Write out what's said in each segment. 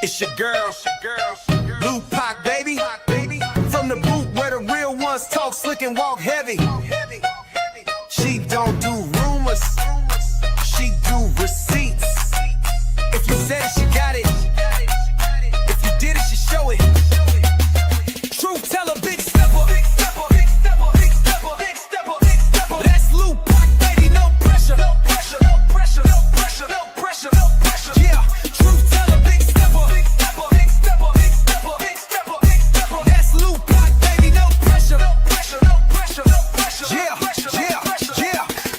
It's your girl, Lupac, baby. From the booth where the real ones talk slick and walk heavy. She don't do rumors, she do receipts. If you said it, she got it. If you did it, she show it. Truth teller, big stepper. That's Lupac, baby, no pressure. Yeah, truth teller, big stepper. That's Lupac, baby, no pressure. Yeah.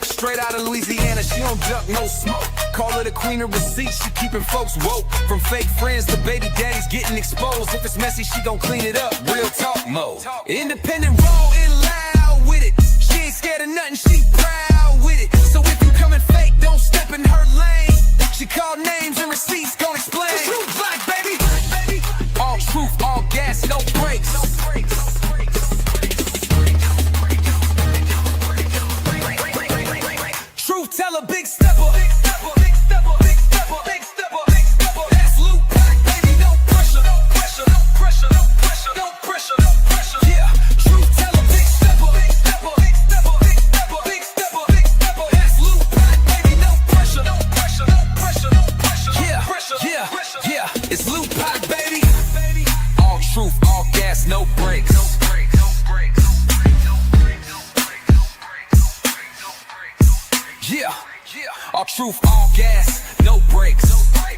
Straight out of Louisiana, she don't duck, no smoke. Call her the queen of receipts, she keeping folks woke. From fake friends to baby daddies getting exposed. If it's messy, she gon' clean it up. Real talk mode. Independent, raw and loud with it. She ain't scared of nothing, she proud with it. So if you coming fake, don't step in her lane. She call names and receipts, gon' explain. Truth black, baby. All truth, all gas, no brakes. Truth teller, big stepper. That's Lupac, baby, no pressure. Yeah, truth teller, big stepper. That's Lupac, baby, no pressure. Yeah, it's Lupac, baby. All truth, all gas, no brakes. Yeah, all truth, all gas, no brakes.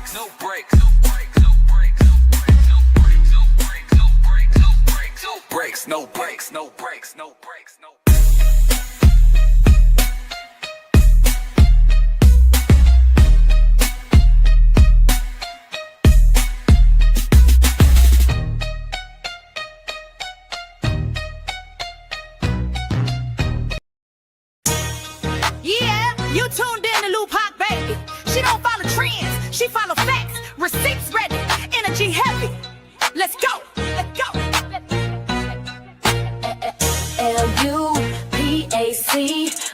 No brakes. Yeah, you tuned in to Lupac, baby. She don't follow trends, she follow facts. Receipts ready, energy heavy. Let's go. Lupac,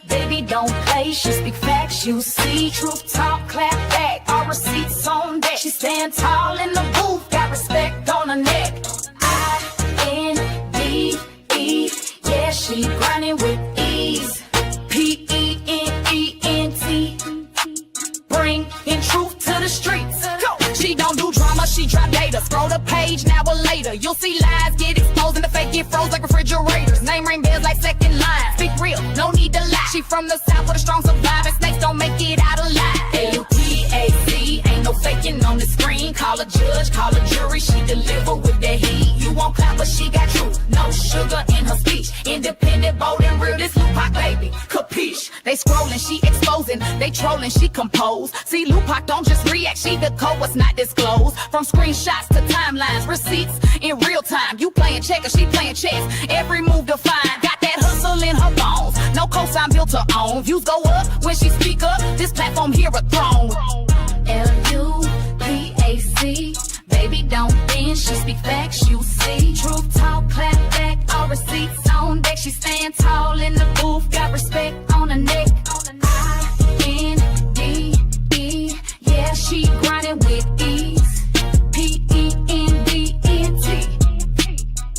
baby, don't play. She speak facts, you see. Truth talk, clap back. All receipts on deck. She stand tall in the booth, got respect on her neck. I-N-D-E, yeah, she grinding with ease. P-E-N-E-N-T, bring in truth to the streets. Go. She don't do drama, she drop data. Scroll the page, now or later. You'll see lies get exposed and the fake get froze like refrigerators. Name ring bells like second line. Speak real, no need to lie. She from the south with a strong survivor. Snakes don't make it out alive. Lupac, ain't no faking on the screen. Call a judge, call a jury. She deliver with the heat. You won't clap, but she got truth. No sugar in her speech. Independent, bold and real. This Lupac, baby, capiche? They scrolling, she exposing. They trolling, she compose. See, Lupac don't just react, she the code what's not disclosed. From screenshots to timelines, receipts in real time. You playing checkers, she playing chess. Every move defined. Got that hustle in her bones. No cosign built her own. Views go up when she speak up. This platform here a throne. Lupac, baby, don't bend. She speak facts, you see. Truth talk, clap back. All receipts on deck. She stand tall in the booth, got respect on her neck. I-N-D-E, yeah, she grinding with ease. P-E-N-D-E-N-T,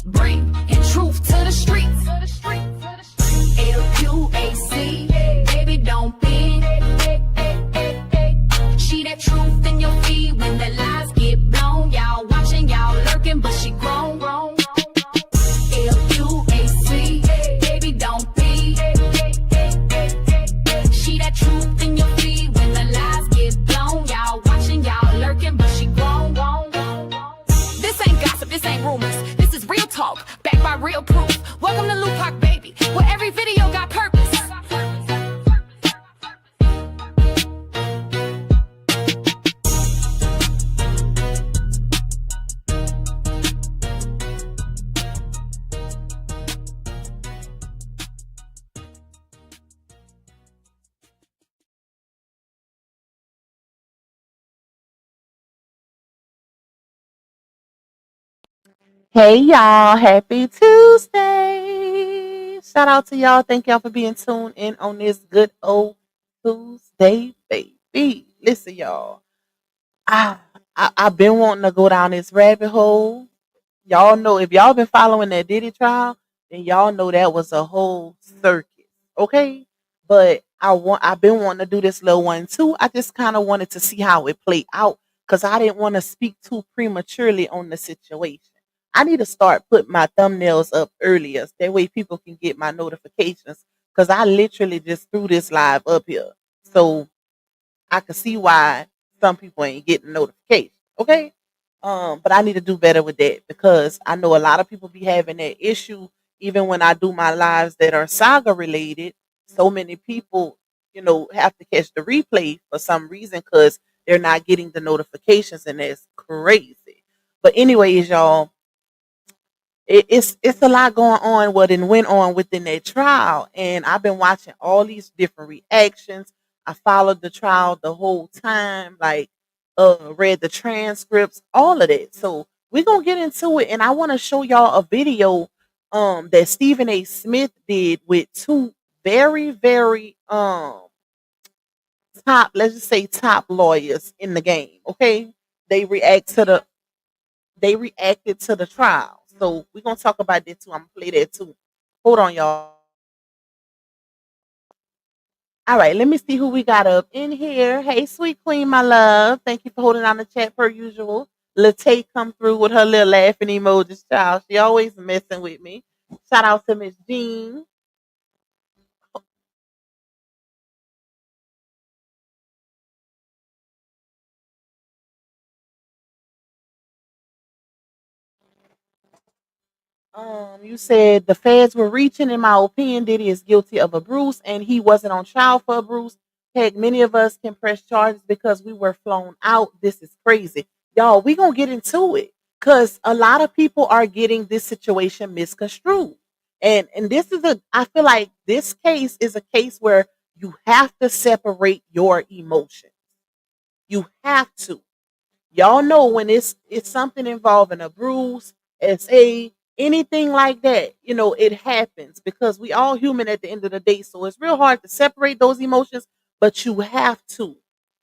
bring in truth to the streets. Lupac, baby, don't bend. She that truth in your feed when the lies get blown. Y'all watching, y'all lurking, but she grown. Lupac, baby, don't be. She that truth in your feed when the lies get blown. Y'all watching, y'all lurking, but she grown. This ain't gossip, this ain't rumors. This is real talk, backed by real proof. Welcome to Lupac, baby, where every video got purpose. Hey y'all, happy Tuesday. Shout out to y'all. Thank y'all for being tuned in on this good old Tuesday, baby. Listen, y'all. I I've been wanting to go down this rabbit hole. Y'all know if y'all been following that Diddy trial, then y'all know that was a whole circus. Okay. But I've been wanting to do this little one too. I just kind of wanted to see how it played out because I didn't want to speak too prematurely on the situation. I need to start putting my thumbnails up earlier. That way people can get my notifications. Because I literally just threw this live up here. So I can see why some people ain't getting notifications. Okay. But I need to do better with that because I know a lot of people be having that issue even when I do my lives that are saga related. So many people, have to catch the replay for some reason because they're not getting the notifications, and that's crazy. But anyways, y'all, it's a lot going on what and went on within that trial, and I've been watching all these different reactions. I followed the trial the whole time, like read the transcripts, all of that. So we're gonna get into it, and I want to show y'all a video that Stephen A. Smith did with two very very top, let's just say top lawyers in the game. Okay, they react to the they reacted to the trial. So we're gonna talk about that too. I'm gonna play that too. Hold on, y'all. All right, let me see who we got up in here. Hey, sweet queen, my love. Thank you for holding on the chat per usual. Late come through with her little laughing emojis, child. She always messing with me. Shout out to Miss Jean. You said the feds were reaching. In my opinion, Diddy is guilty of a bruise, and he wasn't on trial for a bruise. Heck, many of us can press charges because we were flown out. This is crazy, y'all. We gonna get into it because a lot of people are getting this situation misconstrued, and this is a. I feel like this case is a case where you have to separate your emotions. You have to. Y'all know when it's something involving a bruise, SA, anything like that, it happens because we all human at the end of the day. So it's real hard to separate those emotions, but you have to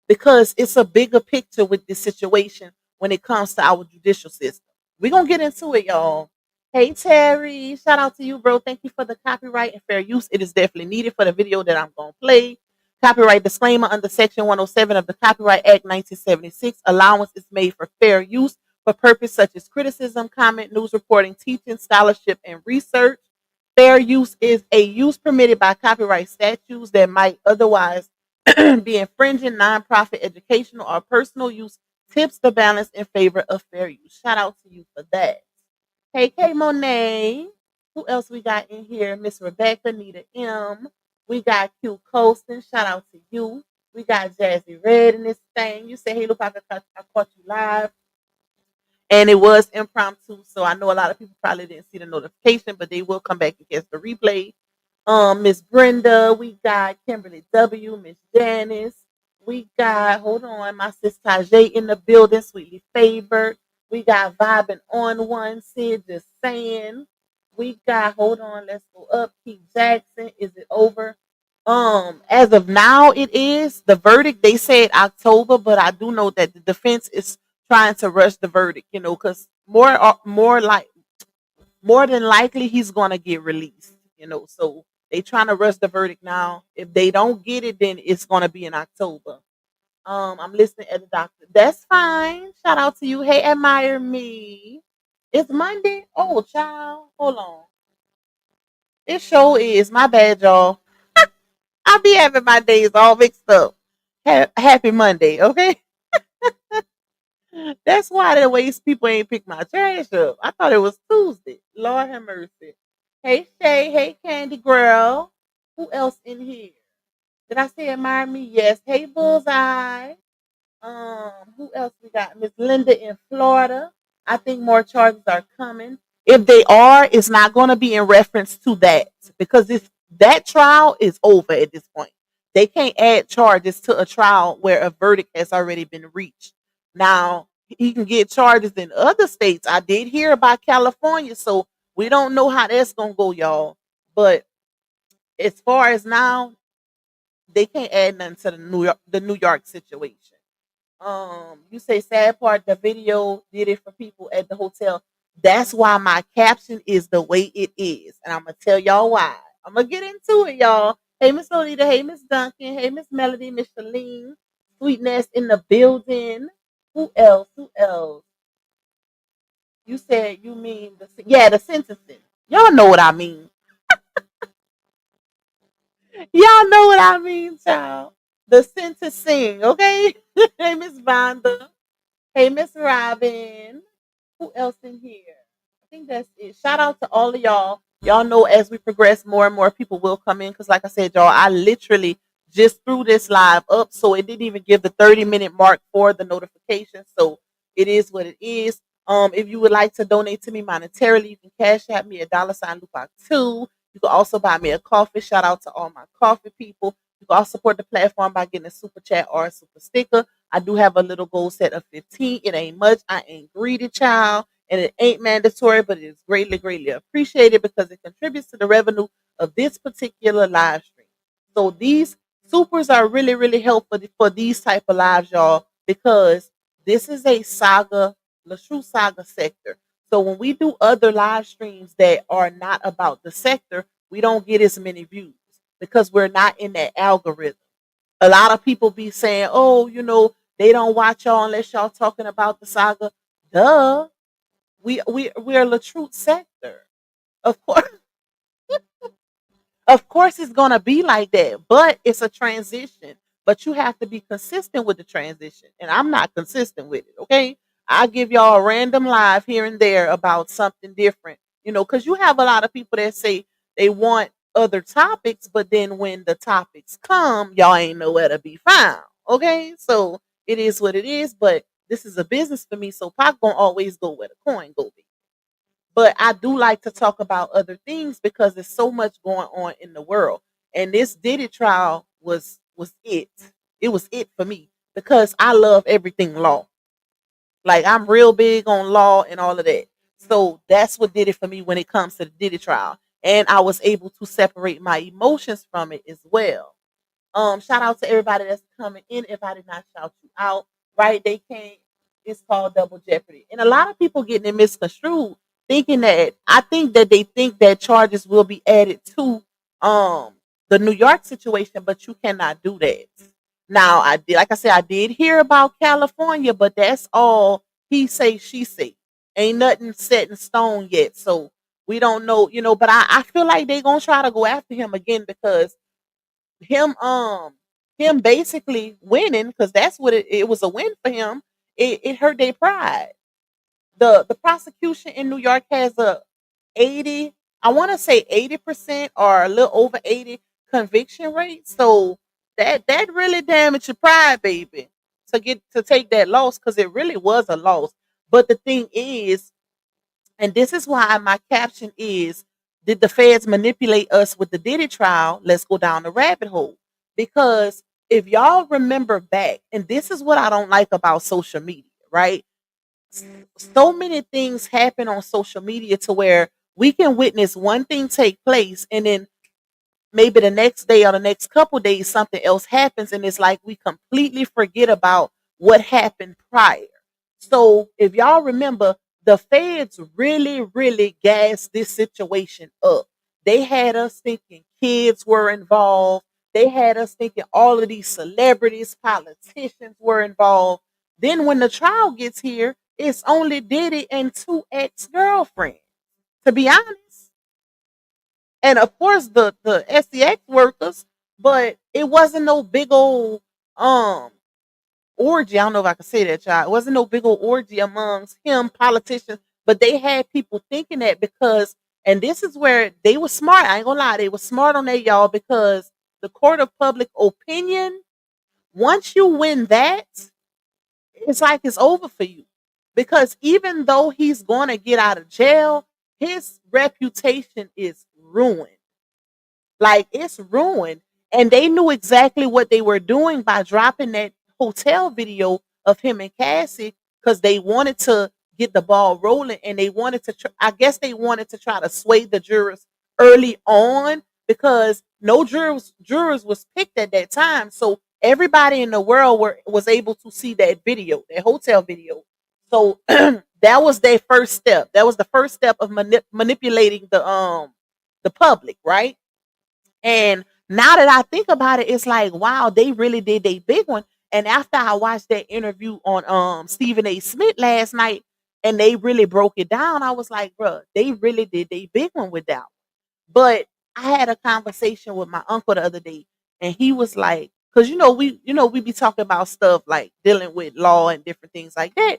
because it's a bigger picture with this situation when it comes to our judicial system. We're gonna get into it, y'all. Hey Terry, shout out to you, bro. Thank you for the copyright and fair use. It is definitely needed for the video that I'm gonna play. Copyright disclaimer under Section 107 of the Copyright Act 1976. Allowance is made for fair use for purpose such as criticism, comment, news reporting, teaching, scholarship, and research. Fair use is a use permitted by copyright statutes that might otherwise be infringing. Nonprofit, educational, or personal use tips the balance in favor of fair use. Shout out to you for that. Hey, K Monet. Who else we got in here? Miss Rebecca, Nita M. We got Q Colston. Shout out to you. We got Jazzy Red in this thing. You say, hey, look, I caught you live. And it was impromptu. So I know a lot of people probably didn't see the notification, but they will come back and catch the replay. Miss Brenda. We got Kimberly W. Miss Janice. We got, hold on, my sister Tajay in the building, sweetly favored. We got vibing on one, Sid just saying. We got, hold on, let's go up. Keith Jackson, is it over? As of now, it is. The verdict, they said October, but I do know that the defense is trying to rush the verdict, because more than likely he's gonna get released, So they trying to rush the verdict now. If they don't get it, then it's gonna be in October. I'm listening at the doctor. That's fine. Shout out to you. Hey, admire me. It's Monday. Oh, child. Hold on. It sure is. My bad, y'all. I be having my days all mixed up. Happy Monday, okay? That's why the waste people ain't pick my trash up. I thought it was Tuesday. Lord have mercy. Hey, Shay. Hey, Candy Girl. Who else in here? Did I say admire me? Yes. Hey, Bullseye. Who else we got? Miss Linda in Florida. I think more charges are coming. If they are, it's not going to be in reference to that because that trial is over at this point. They can't add charges to a trial where a verdict has already been reached. Now, he can get charges in other states. I did hear about California, so we don't know how that's going to go, y'all. But as far as now, they can't add nothing to the New York situation. You say sad part, the video did it for people at the hotel. That's why my caption is the way it is. And I'm gonna tell y'all why. I'm gonna get into it, y'all. Hey Miss Lolita, hey Miss Duncan, hey Miss Melody, Miss Shalene, Sweetness in the building. Who else? Who else? You said you mean the sentencing. Y'all know what I mean. Y'all know what I mean, child. The sentencing, okay? Hey Miss Vonda. Hey Miss Robin. Who else in here? I think that's it. Shout out to all of y'all. Y'all know as we progress, more and more people will come in. Because, like I said, y'all, I literally just threw this live up. So it didn't even give the 30-minute mark for the notification. So it is what it is. If you would like to donate to me monetarily, you can cash at me at $ Lupac 2. You can also buy me a coffee. Shout out to all my coffee people. You can also support the platform by getting a super chat or a super sticker. I do have a little goal set of 15. It ain't much. I ain't greedy, child. And it ain't mandatory, but it is greatly, greatly appreciated because it contributes to the revenue of this particular live stream. So these supers are really, really helpful for these type of lives, y'all, because this is a saga, the true saga sector. So when we do other live streams that are not about the sector, we don't get as many views because we're not in that algorithm. A lot of people be saying, oh, they don't watch y'all unless y'all talking about the saga. Duh. We're the truth sector. Of course, of course it's gonna be like that, but it's a transition. But you have to be consistent with the transition. And I'm not consistent with it, okay? I give y'all a random live here and there about something different, because you have a lot of people that say they want other topics, but then when the topics come, y'all ain't nowhere to be found. Okay. So it is what it is, but this is a business for me. So Pac gonna always go where the coin go be. But I do like to talk about other things because there's so much going on in the world. And this Diddy trial was it. It was it for me because I love everything law. Like I'm real big on law and all of that. So that's what did it for me when it comes to the Diddy trial. And I was able to separate my emotions from it as well. Shout out to everybody that's coming in. If I did not shout you out, right? They came. It's called double jeopardy, and a lot of people getting it misconstrued, thinking that I think that they think that charges will be added to the New York situation, but you cannot do that. Now, I did, like I said, I did hear about California, but that's all he say, she say. Ain't nothing set in stone yet, so we don't know, But I feel like they gonna try to go after him again because him him basically winning because that's what it was a win for him. It hurt their pride. The prosecution in New York has a 80, I want to say 80% or a little over 80 conviction rate. So that really damaged your pride, baby, to take that loss because it really was a loss. But the thing is, and this is why my caption is, did the feds manipulate us with the Diddy trial? Let's go down the rabbit hole. Because if y'all remember back, and this is what I don't like about social media, right? So many things happen on social media to where we can witness one thing take place and then maybe the next day or the next couple days something else happens and it's like we completely forget about what happened prior. So if y'all remember, the feds really, really gassed this situation up. They had us thinking kids were involved. They had us thinking all of these celebrities, politicians were involved. Then when the trial gets here, it's only Diddy and two ex-girlfriends, to be honest, and of course the SEX workers, but it wasn't no big old um orgy. I don't know if I can say that, child. It wasn't no big old orgy amongst him politicians, but they had people thinking that because, and this is where they were smart. I ain't gonna lie, they were smart on that, y'all, because the court of public opinion, once you win that, it's like it's over for you. Because even though he's going to get out of jail, his reputation is ruined. Like it's ruined. And they knew exactly what they were doing by dropping that hotel video of him and Cassie because they wanted to get the ball rolling and they wanted to, I guess they wanted to try to sway the jurors early on because no jurors was picked at that time. So everybody in the world was able to see that video, that hotel video. So that was their first step. That was the first step of manipulating the public, right? And now that I think about it, it's like, wow, they really did a big one. And after I watched that interview on Stephen A. Smith last night, and they really broke it down, I was like, bruh, they really did a big one with that. But I had a conversation with my uncle the other day, and he was like, because we be talking about stuff like dealing with law and different things like that.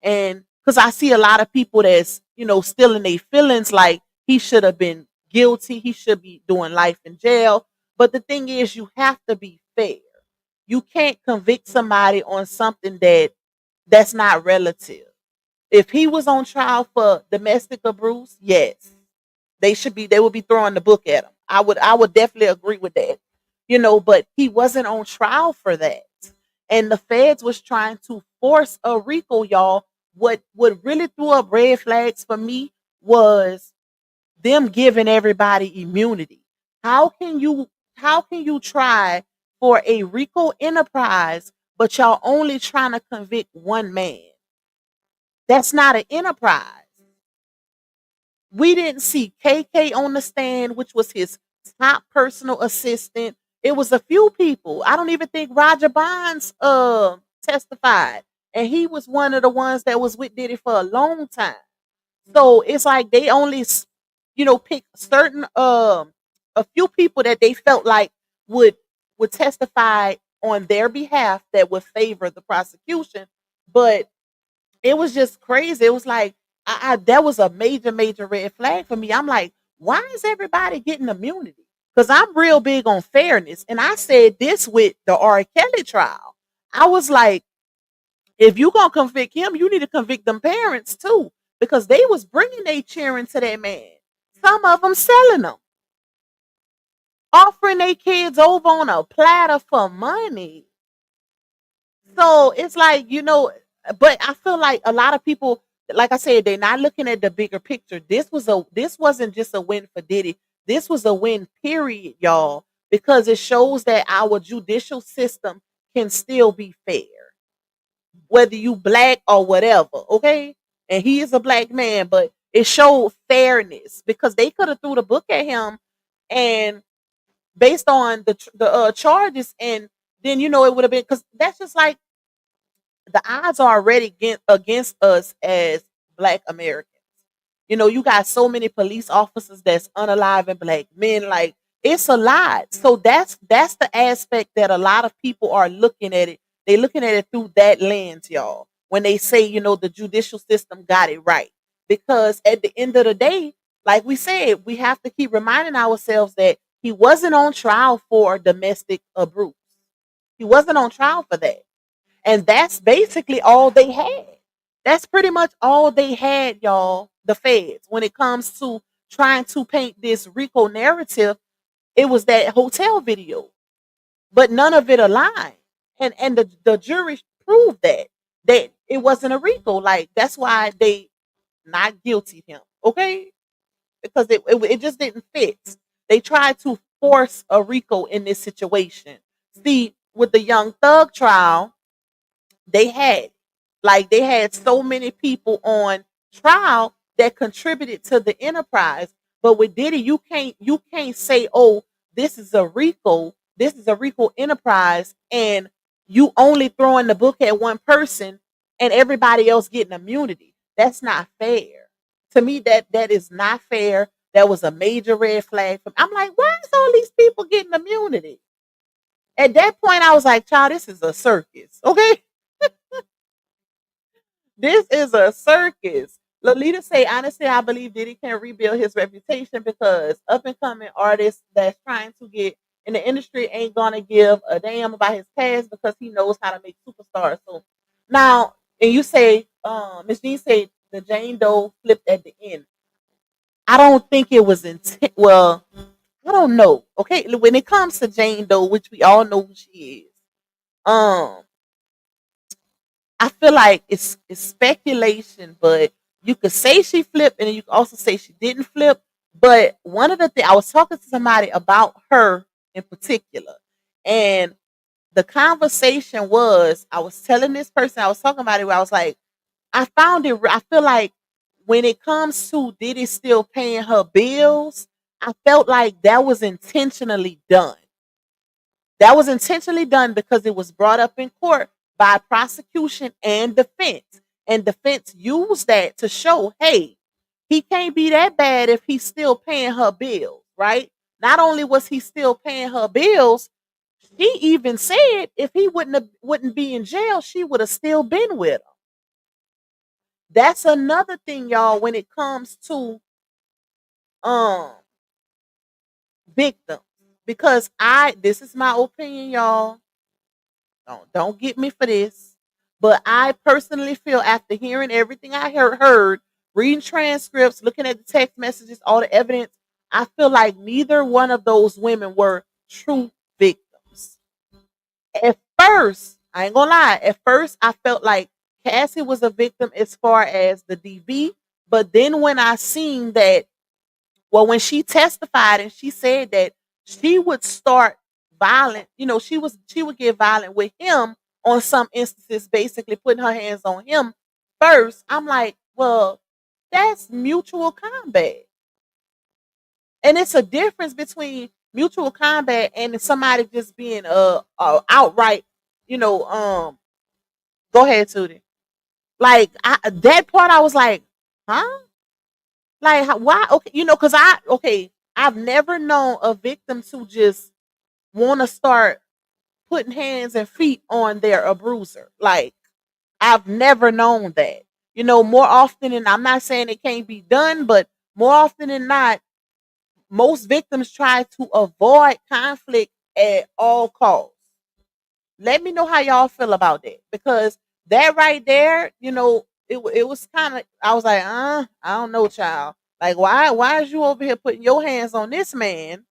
And because I see a lot of people that's, still in their feelings like he should have been guilty, he should be doing life in jail. But the thing is, you have to be fair. You can't convict somebody on something that's not relative. If he was on trial for domestic abuse, yes, they would be throwing the book at him. I would definitely agree with that. But he wasn't on trial for that. And the feds was trying to force a RICO, y'all. What really threw up red flags for me was them giving everybody immunity. How can you try for a RICO enterprise, but y'all only trying to convict one man? That's not an enterprise. We didn't see KK on the stand, which was his top personal assistant. It was a few people. I don't even think Roger Bonds testified. And he was one of the ones that was with Diddy for a long time. So it's like they only, pick certain a few people that they felt like would testify on their behalf that would favor the prosecution. But it was just crazy. It was like that was a major, major red flag for me. I'm like, why is everybody getting immunity? Because I'm real big on fairness. And I said this with the R. Kelly trial. I was like, if you gonna convict him, you need to convict them parents too, because they was bringing their cheering to that man. Some of them selling them, offering their kids over on a platter for money. So it's like, but I feel like a lot of people, like I said, they're not looking at the bigger picture. This wasn't just a win for Diddy. This was a win, period, y'all, because it shows that our judicial system can still be fair, whether you black or whatever, okay? And he is a black man, but it showed fairness because they could have threw the book at him and based on the charges, and then it would have been, because that's just like the odds are already against us as black Americans. You got so many police officers that's unaliving black men. Like, it's a lot. So that's the aspect that a lot of people are looking at it. They're looking at it through that lens, y'all. When they say, the judicial system got it right. Because at the end of the day, like we said, we have to keep reminding ourselves that he wasn't on trial for domestic abuse. He wasn't on trial for that. And that's basically all they had. That's pretty much all they had, y'all, the feds. When it comes to trying to paint this RICO narrative, it was that hotel video. But none of it aligned. And the jury proved that it wasn't a RICO. Like, that's why they not guilty him. Okay? Because it just didn't fit. They tried to force a RICO in this situation. See, with the Young Thug trial, they had so many people on trial that contributed to the enterprise. But with Diddy, you can't say, oh, this is a RICO enterprise, and you only throwing the book at one person and everybody else getting immunity. That's not fair. To me, that is not fair. That was a major red flag for me. I'm like, why is all these people getting immunity? At that point, I was like, child, this is a circus. Okay? This is a circus. Lolita say, honestly, I believe Diddy can rebuild his reputation because up and coming artists that's trying to get in the industry ain't gonna give a damn about his past because he knows how to make superstars. So now, and you say, Miss Jean said the Jane Doe flipped at the end. I don't think it was intent. Well, I don't know. Okay, when it comes to Jane Doe, which we all know who she is, um, I feel like it's speculation, but you could say she flipped, and you could also say she didn't flip. But one of the things I was talking to somebody about her in particular, and the conversation was, I was telling this person, I was talking about it, where I was like, I found it, I feel like when it comes to Diddy still paying her bills, I felt like that was intentionally done. That was intentionally done because it was brought up in court by prosecution and defense. And defense used that to show, hey, he can't be that bad if he's still paying her bills, right? Not only was he still paying her bills, she even said if he wouldn't be in jail, she would have still been with him. That's another thing, y'all, when it comes to um victims. Because this is my opinion, y'all. Don't get me for this. But I personally feel, after hearing everything I heard, reading transcripts, looking at the text messages, all the evidence, I feel like neither one of those women were true victims. At first, I ain't gonna lie, at first I felt like Cassie was a victim as far as the DV. But then when I seen that, well, when she testified and she said that she would start violent, she would get violent with him on some instances, basically putting her hands on him first. I'm like, well, that's mutual combat. And it's a difference between mutual combat and somebody just being outright, go ahead, Tootie. Like that part, I was like, huh? Like why? Okay, because I've never known a victim to just want to start putting hands and feet on their abuser. Like I've never known that. More often, and I'm not saying it can't be done, but more often than not, most victims try to avoid conflict at all costs. Let me know how y'all feel about that, because that right there, it was kind of, I was like, I don't know, child. Like, why is you over here putting your hands on this man,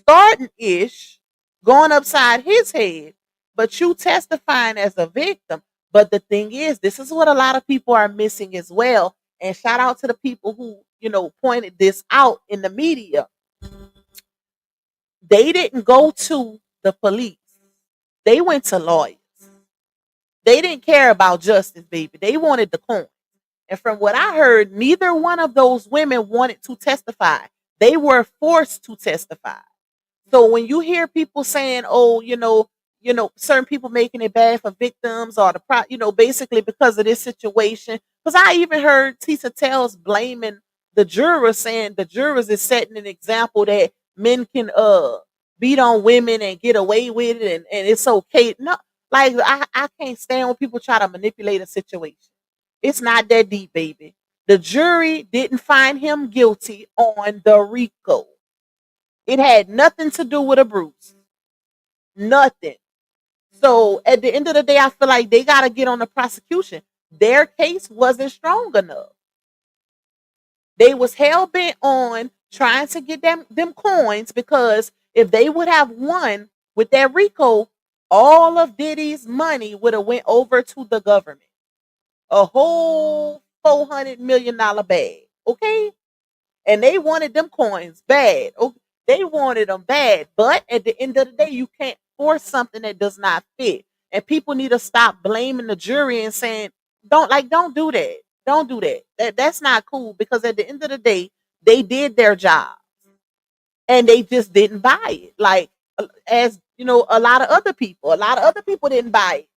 starting ish, going upside his head, but you testifying as a victim? But the thing is, this is what a lot of people are missing as well. And shout out to the people who, pointed this out in the media. They didn't go to the police. They went to lawyers. They didn't care about justice, baby. They wanted the coin. And from what I heard, neither one of those women wanted to testify. They were forced to testify. So when you hear people saying, "Oh, certain people making it bad for victims," or basically because of this situation, because I even heard Tisa Tells blaming the jurors, saying the jurors is setting an example that men can beat on women and get away with it, and it's okay. No, like I can't stand when people try to manipulate a situation. It's not that deep, baby. The jury didn't find him guilty on the RICO. It had nothing to do with a bruise. Nothing. So at the end of the day, I feel like they got to get on the prosecution. Their case wasn't strong enough. They was hell bent on trying to get them coins, because if they would have won with that RICO, all of Diddy's money would have went over to the government. A whole $400 million bag. Okay? And they wanted them coins bad. Okay? They wanted them bad. But at the end of the day, you can't force something that does not fit. And people need to stop blaming the jury and saying, don't do that. Don't do that. That's not cool, because at the end of the day, they did their job and they just didn't buy it. Like, as a lot of other people didn't buy it,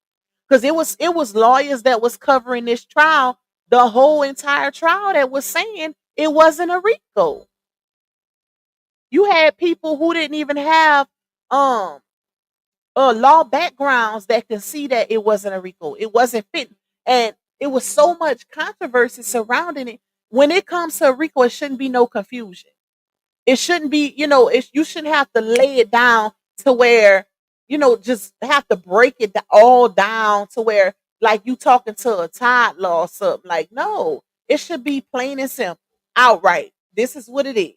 because it was lawyers that was covering this trial the whole entire trial that was saying it wasn't a RICO. You had people who didn't even have law backgrounds that can see that it wasn't a RICO. It wasn't fitting. And it was so much controversy surrounding it. When it comes to a RICO, it shouldn't be no confusion. It shouldn't be, you shouldn't have to lay it down to where, just have to break it all down to where, like, you talking to a toddler or something. Like, no, it should be plain and simple, outright. This is what it is.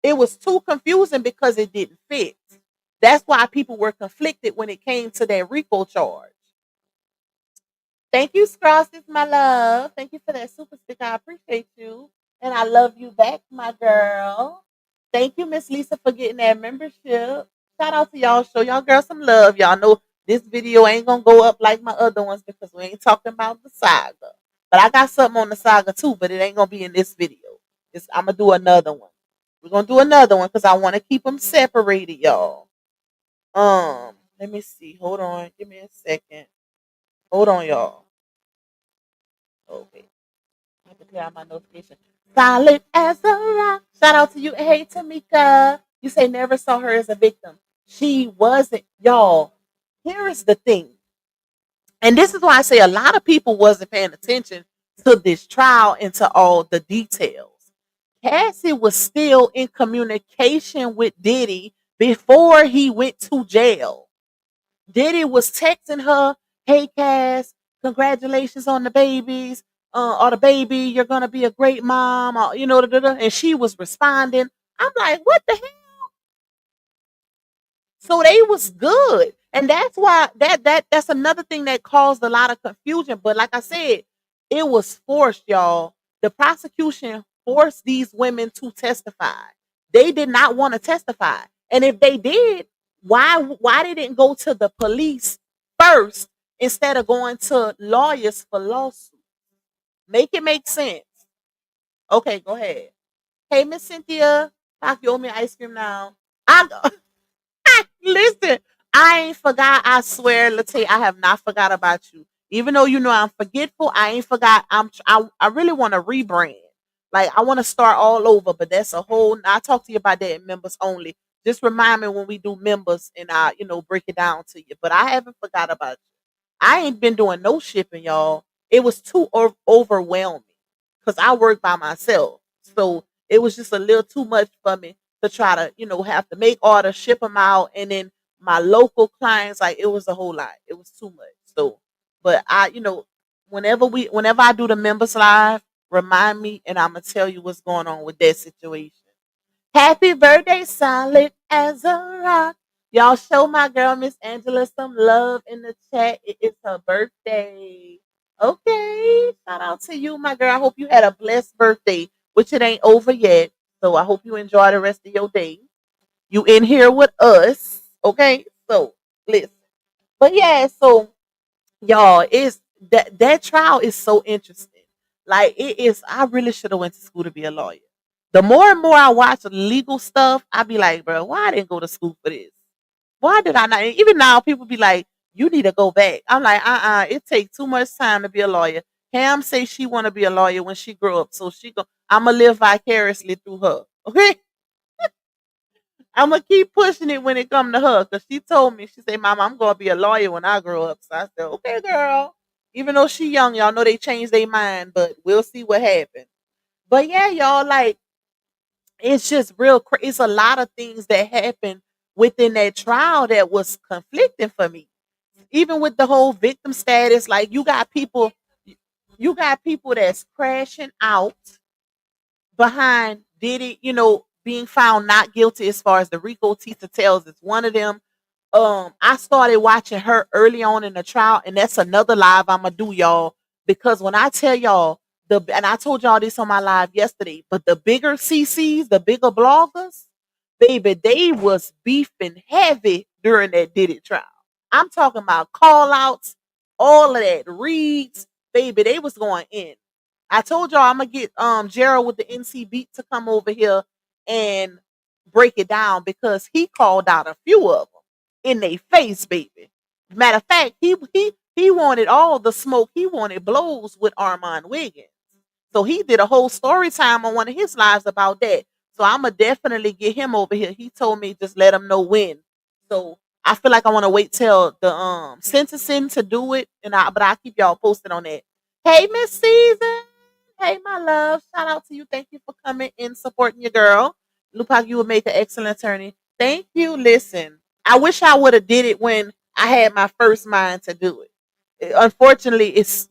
It was too confusing because it didn't fit. That's why people were conflicted when it came to that RICO charge. Thank you, Scrosses, my love. Thank you for that super sticker. I appreciate you. And I love you back, my girl. Thank you, Miss Lisa, for getting that membership. Shout out to y'all. Show y'all girls some love. Y'all know this video ain't gonna go up like my other ones because we ain't talking about the saga. But I got something on the saga too, but it ain't gonna be in this video. I'm gonna do another one. We're gonna do another one because I want to keep them separated, y'all. Let me see. Hold on. Give me a second. Hold on, y'all. Okay. I have to clear out my notification. Solid as a rock. Shout out to you. Hey, Tamika. You say never saw her as a victim. She wasn't. Y'all, here is the thing. And this is why I say a lot of people wasn't paying attention to this trial and to all the details. Cassie was still in communication with Diddy before he went to jail. Diddy was texting her, "Hey Cass, congratulations on the babies, or the baby, you're gonna be a great mom," or, and she was responding. I'm like, what the hell? So they was good. And that's why that's another thing that caused a lot of confusion. But like I said, it was forced, y'all. The prosecution forced these women to testify. They did not want to testify. And if they did, why they didn't go to the police first instead of going to lawyers for lawsuits? Make it make sense. Okay, go ahead. Hey, Miss Cynthia, Doc, you owe me ice cream now. I Listen, I ain't forgot. I swear, Latte, I have not forgot about you. Even though you know I'm forgetful, I ain't forgot. I really want to rebrand. Like I want to start all over, but that's a whole. I'll talk to you about that in members only. Just remind me when we do members and I, break it down to you. But I haven't forgot about you. I ain't been doing no shipping, y'all. It was too overwhelming because I work by myself. So it was just a little too much for me to try to, have to make orders, ship them out. And then my local clients, like it was a whole lot. It was too much. So, but whenever I do the members live, remind me and I'm going to tell you what's going on with that situation. Happy birthday, solid as a rock. Y'all show my girl Miss Angela some love in the chat. It is her birthday. Okay. Shout out to you, my girl. I hope you had a blessed birthday, which it ain't over yet. So I hope you enjoy the rest of your day. You in here with us. Okay. So listen. But yeah, so y'all, is that trial is so interesting. Like it is, I really should have went to school to be a lawyer. The more and more I watch legal stuff, I be like, bro, why I didn't go to school for this? Why did I not? And even now, people be like, you need to go back. I'm like, it takes too much time to be a lawyer. Cam say she want to be a lawyer when she grow up, so I'm gonna live vicariously through her. Okay, I'm gonna keep pushing it when it come to her, cause she told me, she said, "Mama, I'm gonna be a lawyer when I grow up." So I said, "Okay, girl." Even though she young, y'all know they changed their mind, but we'll see what happens. But yeah, y'all, like it's just real it's a lot of things that happened within that trial that was conflicting for me. Even with the whole victim status, like you got people that's crashing out behind Diddy, being found not guilty as far as the RICO teacher tells is one of them. I started watching her early on in the trial, and that's another live I'm gonna do, y'all. Because when I tell y'all and I told y'all this on my live yesterday, but the bigger CCs, the bigger bloggers, baby, they was beefing heavy during that Diddy trial. I'm talking about call outs, all of that, reads, baby, they was going in. I told y'all I'm gonna get Gerald with the NC beat to come over here and break it down because he called out a few of them in their face, baby. Matter of fact, he wanted all the smoke. He wanted blows with Armand Wiggins. So he did a whole story time on one of his lives about that. So I'ma definitely get him over here. He told me just let him know when. So I feel like I want to wait till the sentencing to do it, but I'll keep y'all posted on that. Hey, Miss Season. Hey, my love. Shout out to you. Thank you for coming and supporting your girl. Lupac, you would make an excellent attorney. Thank you. Listen, I wish I would have did it when I had my first mind to do it. Unfortunately, it's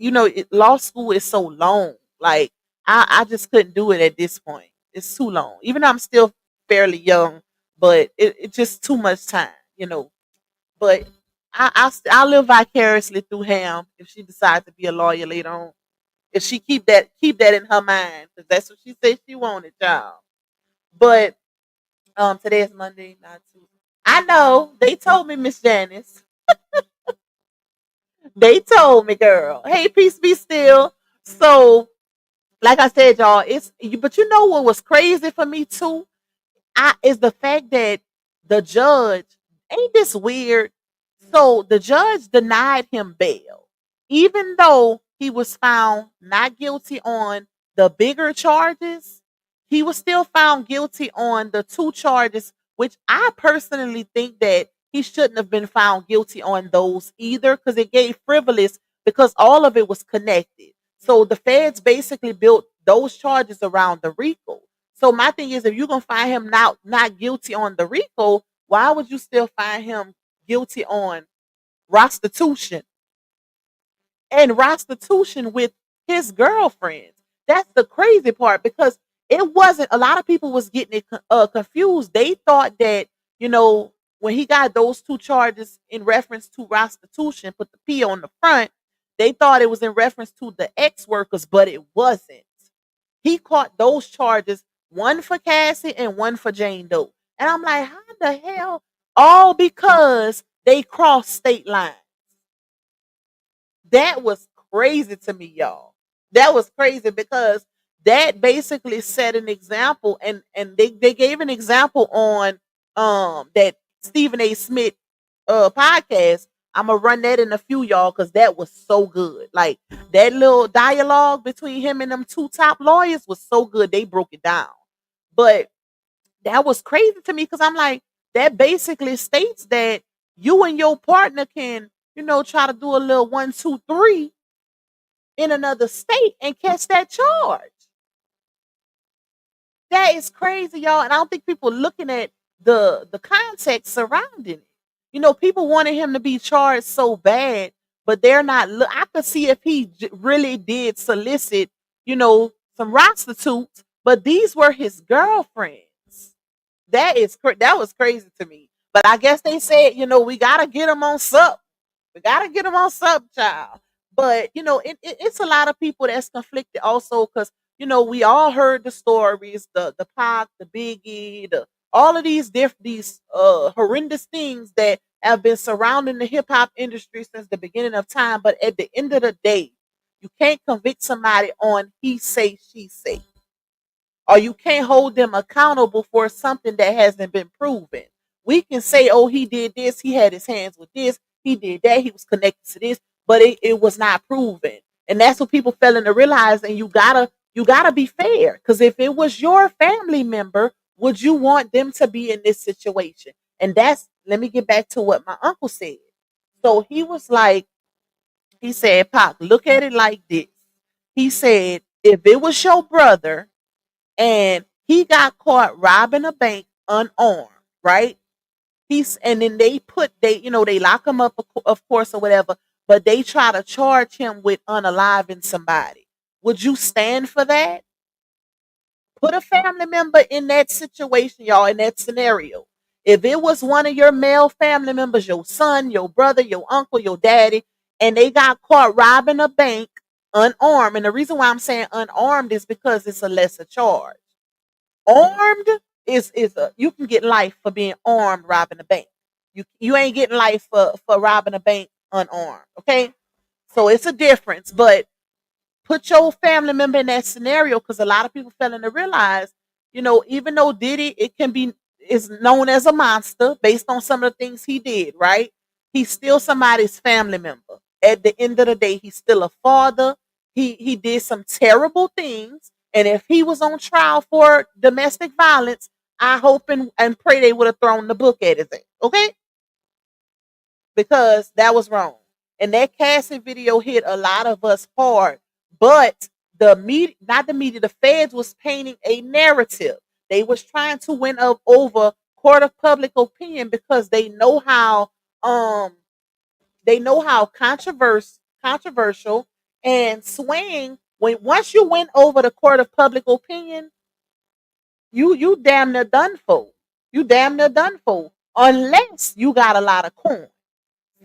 law school is so long. Like I just couldn't do it at this point. It's too long. Even though I'm still fairly young, but it's just too much time. But I'll live vicariously through Ham if she decides to be a lawyer later on. If she keep that in her mind, because that's what she said she wanted, y'all. But today is Monday, not Tuesday. I know. They told me, Miss Janice. They told me, girl. Hey, peace be still. So, like I said, y'all, but you know what was crazy for me too? Is the fact that the judge, ain't this weird? So the judge denied him bail, even though he was found not guilty on the bigger charges. He was still found guilty on the two charges, which I personally think that he shouldn't have been found guilty on those either, because it gave frivolous, because all of it was connected. So the feds basically built those charges around the RICO. So my thing is, if you're gonna find him not guilty on the RICO, why would you still find him guilty on prostitution and prostitution with his girlfriends? That's the crazy part, because it wasn't, a lot of people was getting it confused. They thought that, you know, when he got those two charges in reference to prostitution, put the P on the front, they thought it was in reference to the ex workers, but it wasn't. He caught those charges, one for Cassie and one for Jane Doe. And I'm like, how the hell? All because they crossed state lines. That was crazy to me, y'all. That was crazy, because that basically set an example, and they gave an example on that Stephen A. Smith podcast. I'm gonna run that in a few, y'all, because that was so good. Like, that little dialogue between him and them two top lawyers was so good. They broke it down. But that was crazy to me, because I'm like, that basically states that you and your partner can, you know, try to do a little 1, 2, 3 in another state and catch that charge. That is crazy, y'all. And I don't think people looking at the context surrounding it. You know, people wanted him to be charged so bad, but they're not. I could see if he really did solicit, you know, some prostitutes, but these were his girlfriends. That was crazy to me. But I guess they said, you know, we gotta get him on sub. We gotta get him on sub, child. But you know, it's a lot of people that's conflicted also, because you know, we all heard the stories, the Pac, the Biggie, all of these horrendous things that have been surrounding the hip hop industry since the beginning of time. But at the end of the day, you can't convict somebody on he say, she say, or you can't hold them accountable for something that hasn't been proven. We can say, oh, he did this, he had his hands with this, he did that, he was connected to this, but it was not proven. And that's what people failing to realize. And you gotta be fair. Because if it was your family member, would you want them to be in this situation? And that's, let me get back to what my uncle said. So he was like, he said, Pop, look at it like this. He said, if it was your brother and he got caught robbing a bank unarmed, right? And then they lock him up, of course, or whatever, but they try to charge him with unaliving somebody. Would you stand for that? Put a family member in that situation, y'all, in that scenario. If it was one of your male family members, your son, your brother, your uncle, your daddy, and they got caught robbing a bank unarmed, and the reason why I'm saying unarmed is because it's a lesser charge. Armed is you can get life for being armed robbing a bank. You ain't getting life for robbing a bank unarmed. Okay, so it's a difference. But put your family member in that scenario, because a lot of people failing to realize, you know, even though Diddy is known as a monster based on some of the things he did, right? He's still somebody's family member. At the end of the day, he's still a father. He did some terrible things. And if he was on trial for domestic violence, I hope and pray they would have thrown the book at his ass. Okay? Because that was wrong. And that Cassie video hit a lot of us hard. But the media, not the media, the feds was painting a narrative. They was trying to win over court of public opinion, because they know how controversial and swaying, when once you went over the court of public opinion, you damn near done for. You damn near done for, unless you got a lot of coin.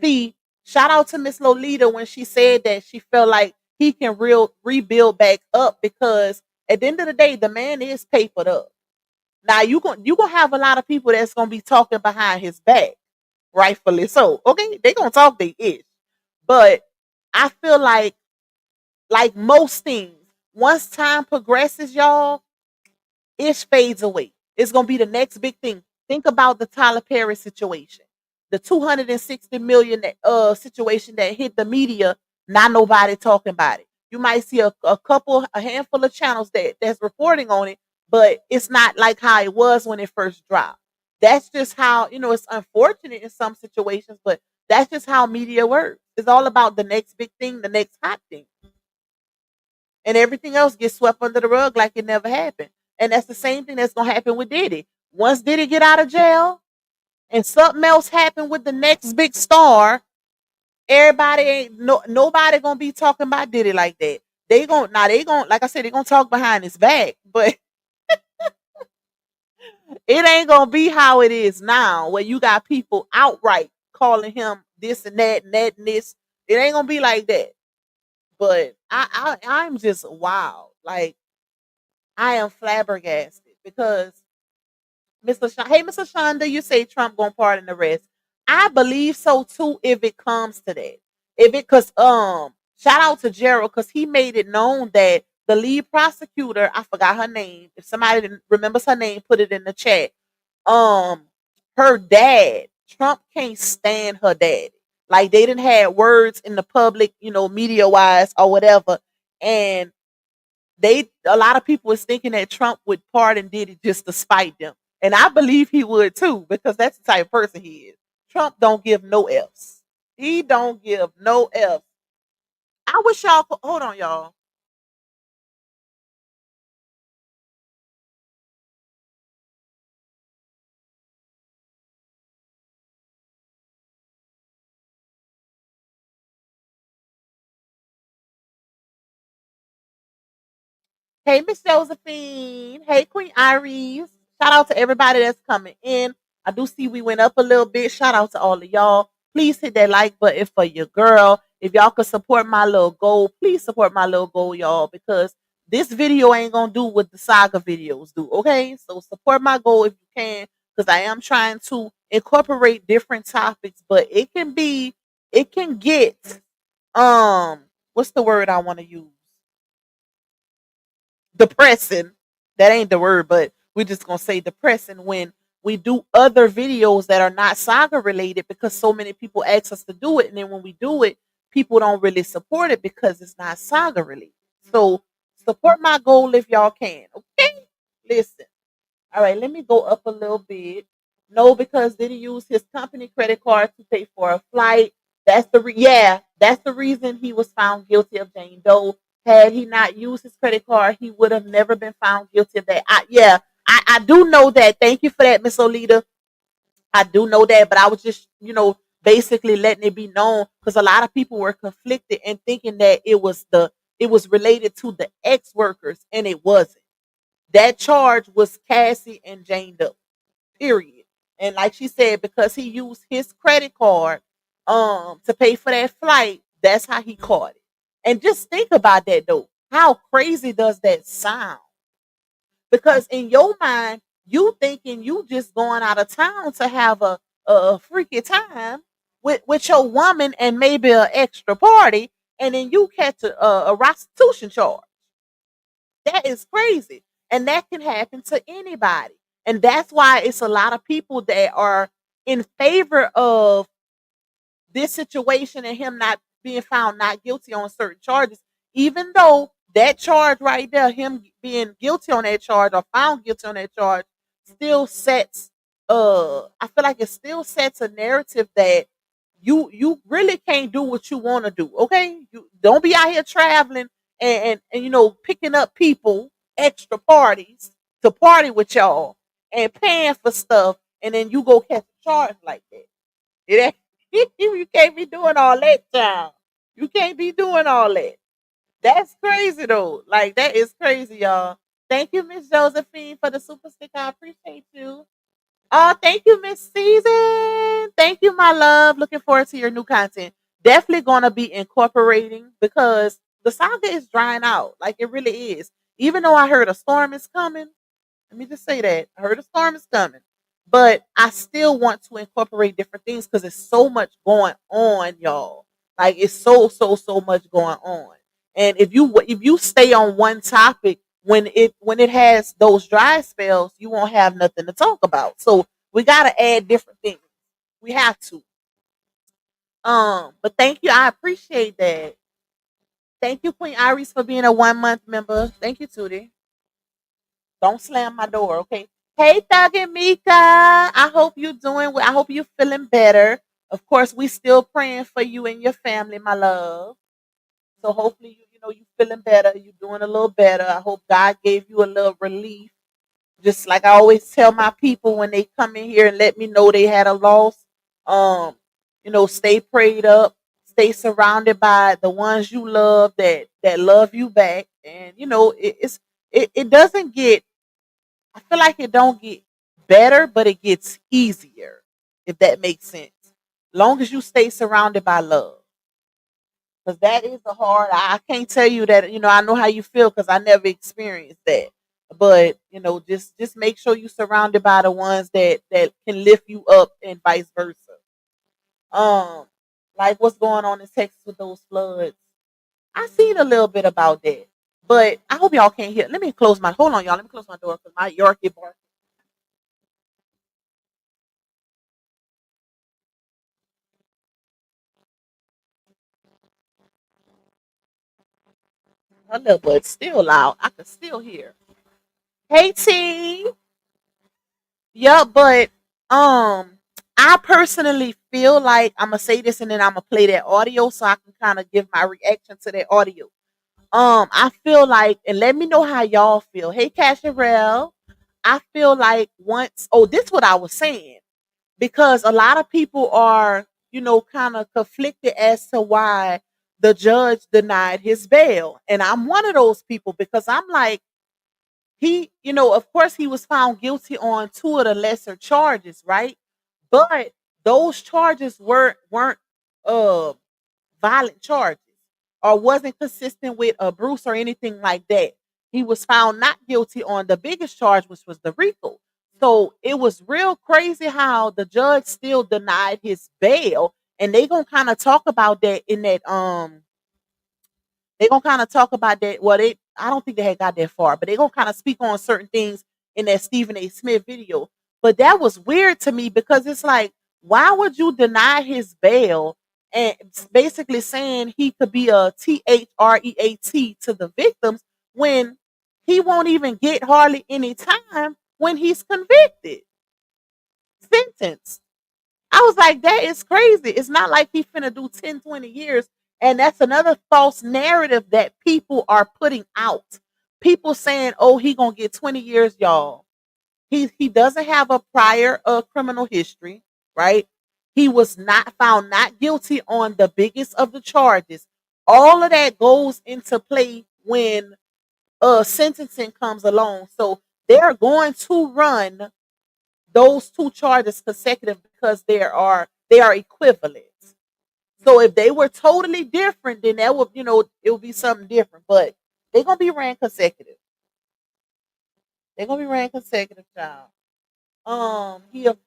See, shout out to Miss Lolita when she said that she felt like he can rebuild back up, because at the end of the day, the man is papered up. Now you gonna have a lot of people that's gonna be talking behind his back, rightfully so. Okay, they gonna talk they ish, but I feel like most things, once time progresses, y'all, it fades away. It's gonna be the next big thing. Think about the Tyler Perry situation, the 260 million situation that hit the media. Not nobody talking about it. You might see a handful of channels that's reporting on it, but it's not like how it was when it first dropped. That's just how, it's unfortunate in some situations, but that's just how media works. It's all about the next big thing, the next hot thing, and everything else gets swept under the rug like it never happened. And that's the same thing that's gonna happen with Diddy. Once Diddy get out of jail and something else happen with the next big star, everybody ain't nobody gonna be talking about Diddy like that. They gonna like I said, they gonna talk behind his back, but it ain't gonna be how it is now, where you got people outright calling him this and that and this. It ain't gonna be like that. But I'm just wow. Like, I am flabbergasted because Mr. Shonda, you say Trump gonna pardon the rest. I believe so too if it comes to that. If it cause shout out to Gerald because he made it known that the lead prosecutor, I forgot her name. If somebody remembers her name, put it in the chat. Um, her dad, Trump can't stand her dad. Like, they didn't have words in the public, media wise or whatever. And a lot of people was thinking that Trump would pardon Diddy just to spite them. And I believe he would too, because that's the type of person he is. Trump don't give no F's. He don't give no F's. I wish y'all could hold on, y'all. Hey, Miss Josephine. Hey, Queen Iris. Shout out to everybody that's coming in. I do see we went up a little bit. Shout out to all of y'all. Please hit that like button for your girl. If y'all could support my little goal, please support my little goal, y'all, because this video ain't gonna do what the saga videos do. Okay, so support my goal if you can, because I am trying to incorporate different topics, but it can get what's the word I want to use? Depressing. That ain't the word, but we're just gonna say depressing when we do other videos that are not saga related, because so many people ask us to do it, and then when we do it, people don't really support it because it's not saga related. So support my goal if y'all can. Okay, listen. All right, let me go up a little bit. No, because did he use his company credit card to pay for a flight? That's the reason he was found guilty of Jane Doe. Had he not used his credit card, he would have never been found guilty of that. I do know that. Thank you for that, Miss Olita. I do know that, but I was just, basically letting it be known, because a lot of people were conflicted and thinking that it was related to the ex workers, and it wasn't. That charge was Cassie and Jane Doe. Period. And like she said, because he used his credit card to pay for that flight, that's how he caught it. And just think about that though. How crazy does that sound? Because in your mind, you thinking you just going out of town to have a freaky time with your woman and maybe an extra party, and then you catch a prostitution charge. That is crazy. And that can happen to anybody. And that's why it's a lot of people that are in favor of this situation and him not being found not guilty on certain charges, even though that charge right there, him being guilty on that charge or found guilty on that charge, still sets I feel like it still sets a narrative that you really can't do what you want to do. Okay, you don't be out here traveling and picking up people, extra parties to party with y'all and paying for stuff, and then you go catch a charge like that. It ain't, you can't be doing all that, child. You can't be doing all that. That's crazy though. Like, that is crazy, y'all. Thank you, Miss Josephine, for the super stick. I appreciate you. Oh, thank you, Miss Season. Thank you, my love. Looking forward to your new content. Definitely gonna be incorporating, because the saga is drying out. Like, it really is. Even though I heard a storm is coming, Let me just say that. I heard a storm is coming. But I still want to incorporate different things because there's so much going on, y'all. Like it's so much going on. And if you stay on one topic when it has those dry spells, you won't have nothing to talk about. So we gotta add different things. We have to. But thank you. I appreciate that. Thank you, Queen Iris, for being a 1 month member. Thank you, Tootie. Don't slam my door, okay? Hey, Thug and Mika. I hope you're doing well. I hope you're feeling better. Of course, we still praying for you and your family, my love. So hopefully, you feeling better. You're doing a little better. I hope God gave you a little relief. Just like I always tell my people when they come in here and let me know they had a loss, um, stay prayed up, stay surrounded by the ones you love that love you back, and it doesn't get. I feel like it don't get better, but it gets easier, if that makes sense. Long as you stay surrounded by love, because that is a hard. I can't tell you that I know how you feel because I never experienced that. But just make sure you surrounded by the ones that can lift you up and vice versa. Um, like what's going on in Texas with those floods. I seen a little bit about that, but I hope y'all can't hear. Let me close my. Hold on, y'all. Let me close my door because my Yorkie bark. Her little butt's still loud. I can still hear. Hey T. Yeah, but I personally feel like I'm gonna say this and then I'm gonna play that audio so I can kind of give my reaction to that audio. I feel like, and let me know how y'all feel. Hey Casharel, I feel like once. Oh, this what I was saying because a lot of people are, kind of conflicted as to why the judge denied his bail, and I'm one of those people because I'm like of course he was found guilty on two of the lesser charges, right? But those charges weren't uh violent charges or wasn't consistent with a Bruce or anything like that. He was found not guilty on the biggest charge, which was the RICO. So it was real crazy how the judge still denied his bail, and they gonna kind of talk about that in that they gonna kind of talk about that. Well, I don't think they had got that far, but they gonna kind of speak on certain things in that Stephen A. Smith video. But that was weird to me because it's like, why would you deny his bail and basically saying he could be a THREAT to the victims when he won't even get hardly any time when he's convicted, sentenced. I was like, that is crazy. It's not like he finna do 10, 20 years. And that's another false narrative that people are putting out. People saying, oh, he gonna get 20 years, y'all. He doesn't have a prior criminal history, right? He was not found not guilty on the biggest of the charges. All of that goes into play when sentencing comes along. So they're going to run those two charges consecutive because they are equivalent. So if they were totally different, then that would it would be something different. But they're gonna be ran consecutive. They're gonna be ran consecutive, child.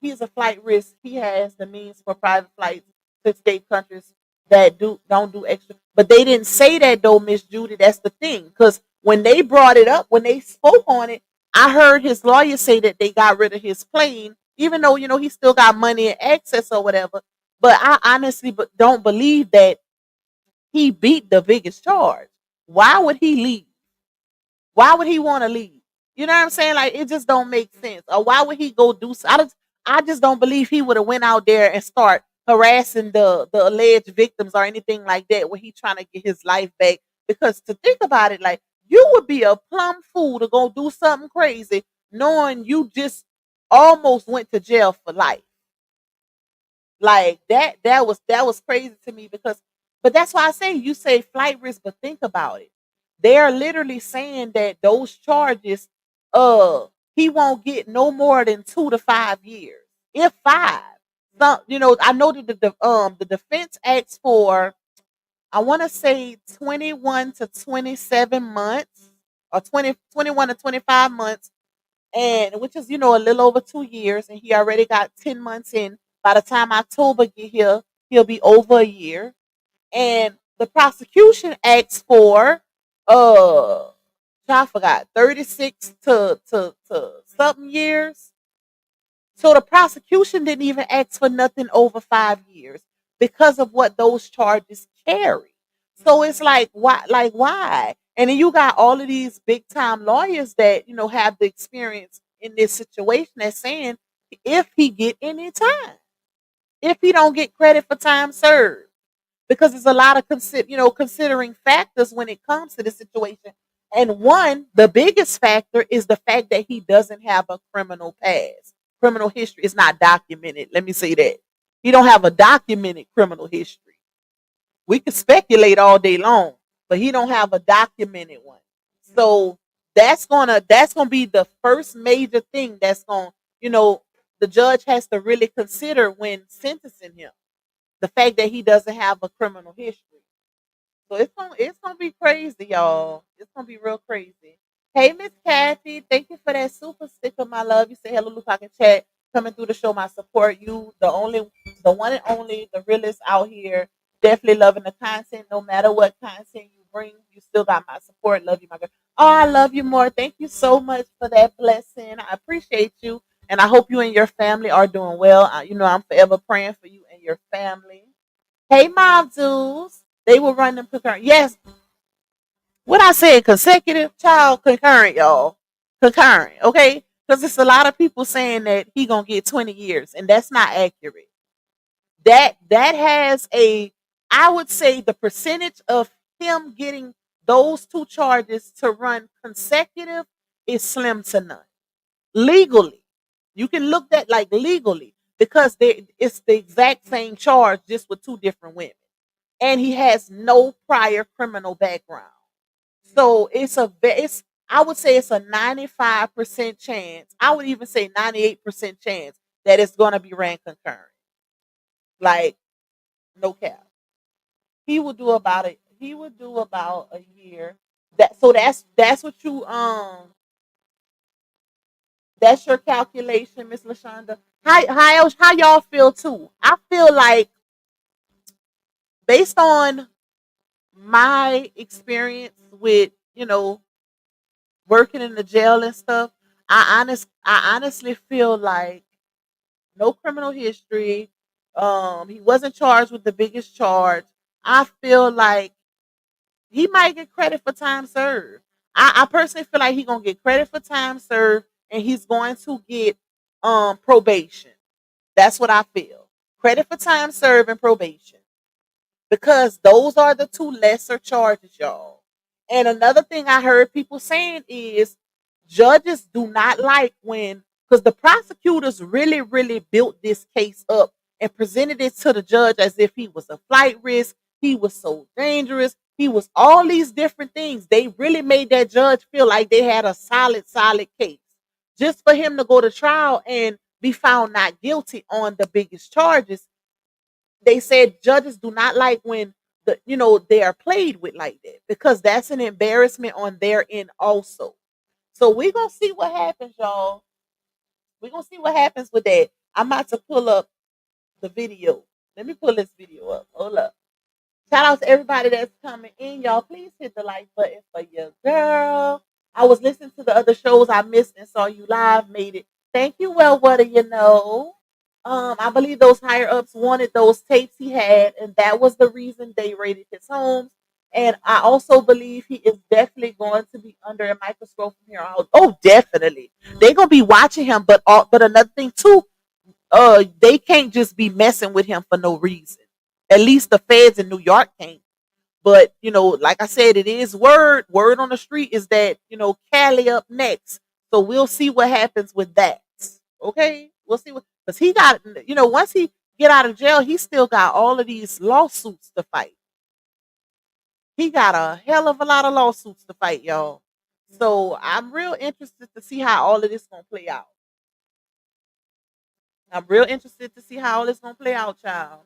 He's a flight risk. He has the means for private flights to escape countries that don't do extra. But they didn't say that though, Miss Judy. That's the thing. Because when they brought it up, when they spoke on it, I heard his lawyer say that they got rid of his plane, even though he still got money and access or whatever. But I honestly don't believe that he beat the biggest charge. Why would he leave? Why would he want to leave? You know what I'm saying? Like it just don't make sense. Or why would he go do? I just don't believe he would have went out there and start harassing the alleged victims or anything like that when he trying to get his life back. Because to think about it, like you would be a plumb fool to go do something crazy, knowing you just almost went to jail for life. Like that was crazy to me because but that's why I say you say flight risk, but think about it. They are literally saying that those charges, he won't get no more than 2 to 5 years, if five. So, I know that the defense asks for I want to say 21 to 27 months or 21 to 25 months and which is a little over 2 years, and he already got 10 months in. By the time October get here, he'll be over a year. And the prosecution asks for I forgot 36 to something years. So the prosecution didn't even ask for nothing over 5 years because of what those charges carry. So it's like why, why? And then you got all of these big time lawyers that have the experience in this situation that's saying if he get any time, if he don't get credit for time served, because there's a lot of considering factors when it comes to the situation. And one, the biggest factor is the fact that he doesn't have a criminal past. Criminal history is not documented. Let me say that. He don't have a documented criminal history. We could speculate all day long, but he don't have a documented one. So that's gonna be the first major thing that's gonna, the judge has to really consider when sentencing him. The fact that he doesn't have a criminal history. So it's gonna be crazy, y'all. It's gonna be real crazy. Hey, Miss Kathy, thank you for that super sticker, my love. You say hello, Lupac and chat, coming through to show my support. You, the one and only, the realest out here. Definitely loving the content. No matter what content you bring, you still got my support. Love you, my girl. Oh, I love you more. Thank you so much for that blessing. I appreciate you, and I hope you and your family are doing well. I'm forever praying for you and your family. Hey, Mom Dudes. They will run them concurrent. Yes. What I said, consecutive, child, concurrent, y'all. Concurrent, okay? Because it's a lot of people saying that he gonna get 20 years, and that's not accurate. That has I would say the percentage of him getting those two charges to run consecutive is slim to none. Legally. You can look at like legally because it's the exact same charge just with two different women, and he has no prior criminal background. So it's I would say it's a 95% chance. I would even say 98% chance that it's gonna be ran concurrent. Like no cap. He would do about a year. That's what you that's your calculation, Miss Lashonda. How y'all feel too? I feel like based on my experience with working in the jail and stuff, I honestly feel like no criminal history. He wasn't charged with the biggest charge. I feel like he might get credit for time served. I personally feel like he's gonna get credit for time served, and he's going to get probation. That's what I feel. Credit for time served and probation, because those are the two lesser charges, y'all. And another thing I heard people saying is judges do not like when, because the prosecutors really, really built this case up and presented it to the judge as if he was a flight risk, he was so dangerous, he was all these different things. They really made that judge feel like they had a solid case. Just for him to go to trial and be found not guilty on the biggest charges, they said judges do not like when they are played with like that, because that's an embarrassment on their end also. So we're gonna see what happens, y'all. We're gonna see what happens with that. I'm about to pull up the video. Let me pull this video up. Hold up. Shout out to everybody that's coming in, y'all. Please hit the like button for your girl. I was listening to the other shows I missed and saw you live. Made it. Thank you. Well, what do you know? I believe those higher ups wanted those tapes he had, and that was the reason they raided his homes. And I also believe he is definitely going to be under a microscope from here on out. Oh, definitely. They're gonna be watching him, but another thing too, they can't just be messing with him for no reason. At least the feds in New York can't. But like I said, it is word on the street is that Cali up next. So we'll see what happens with that. Okay, we'll see what, because he got once he get out of jail, he still got all of these lawsuits to fight. He got a hell of a lot of lawsuits to fight, y'all. So I'm real interested to see how all of this gonna play out. I'm real interested to see how all this gonna play out, child.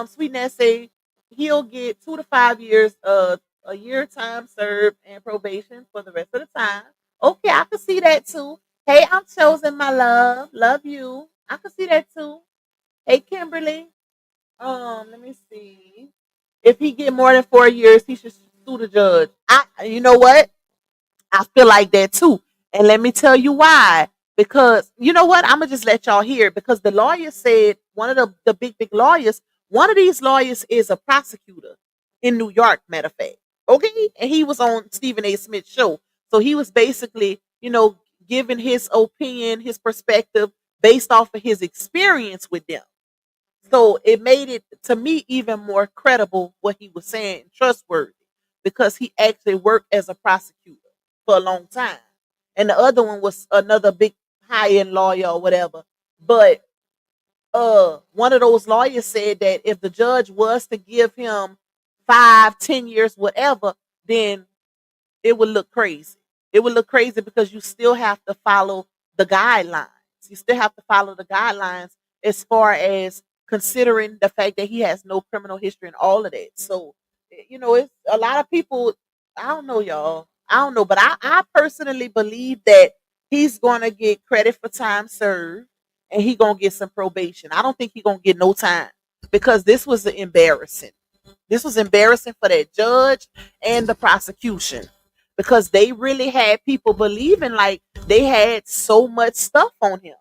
Sweetness say he'll get 2 to 5 years, a year time served and probation for the rest of the time. Okay, I can see that too. Hey, I'm chosen, my love. Love you. I can see that too. Hey, Kimberly. Let me see. If he get more than 4 years, he should sue the judge. You know what? I feel like that too. And let me tell you why. Because you know what? I'm gonna just let y'all hear it because the lawyer said one of the big lawyers, one of these lawyers is a prosecutor in New York, matter of fact. Okay. And he was on Stephen A. Smith's show. So he was basically, giving his opinion, his perspective based off of his experience with them. So it made it to me even more credible what he was saying, trustworthy, because he actually worked as a prosecutor for a long time. And the other one was another big high end lawyer or whatever. But one of those lawyers said that if the judge was to give him 5, 10 years, whatever, then it would look crazy. It would look crazy because you still have to follow the guidelines. You still have to follow the guidelines as far as considering the fact that he has no criminal history and all of that. So, it's a lot of people. I don't know, y'all. I don't know, but I personally believe that he's going to get credit for time served and he going to get some probation. I don't think he's going to get no time because this was embarrassing. This was embarrassing for that judge and the prosecution because they really had people believing like they had so much stuff on him.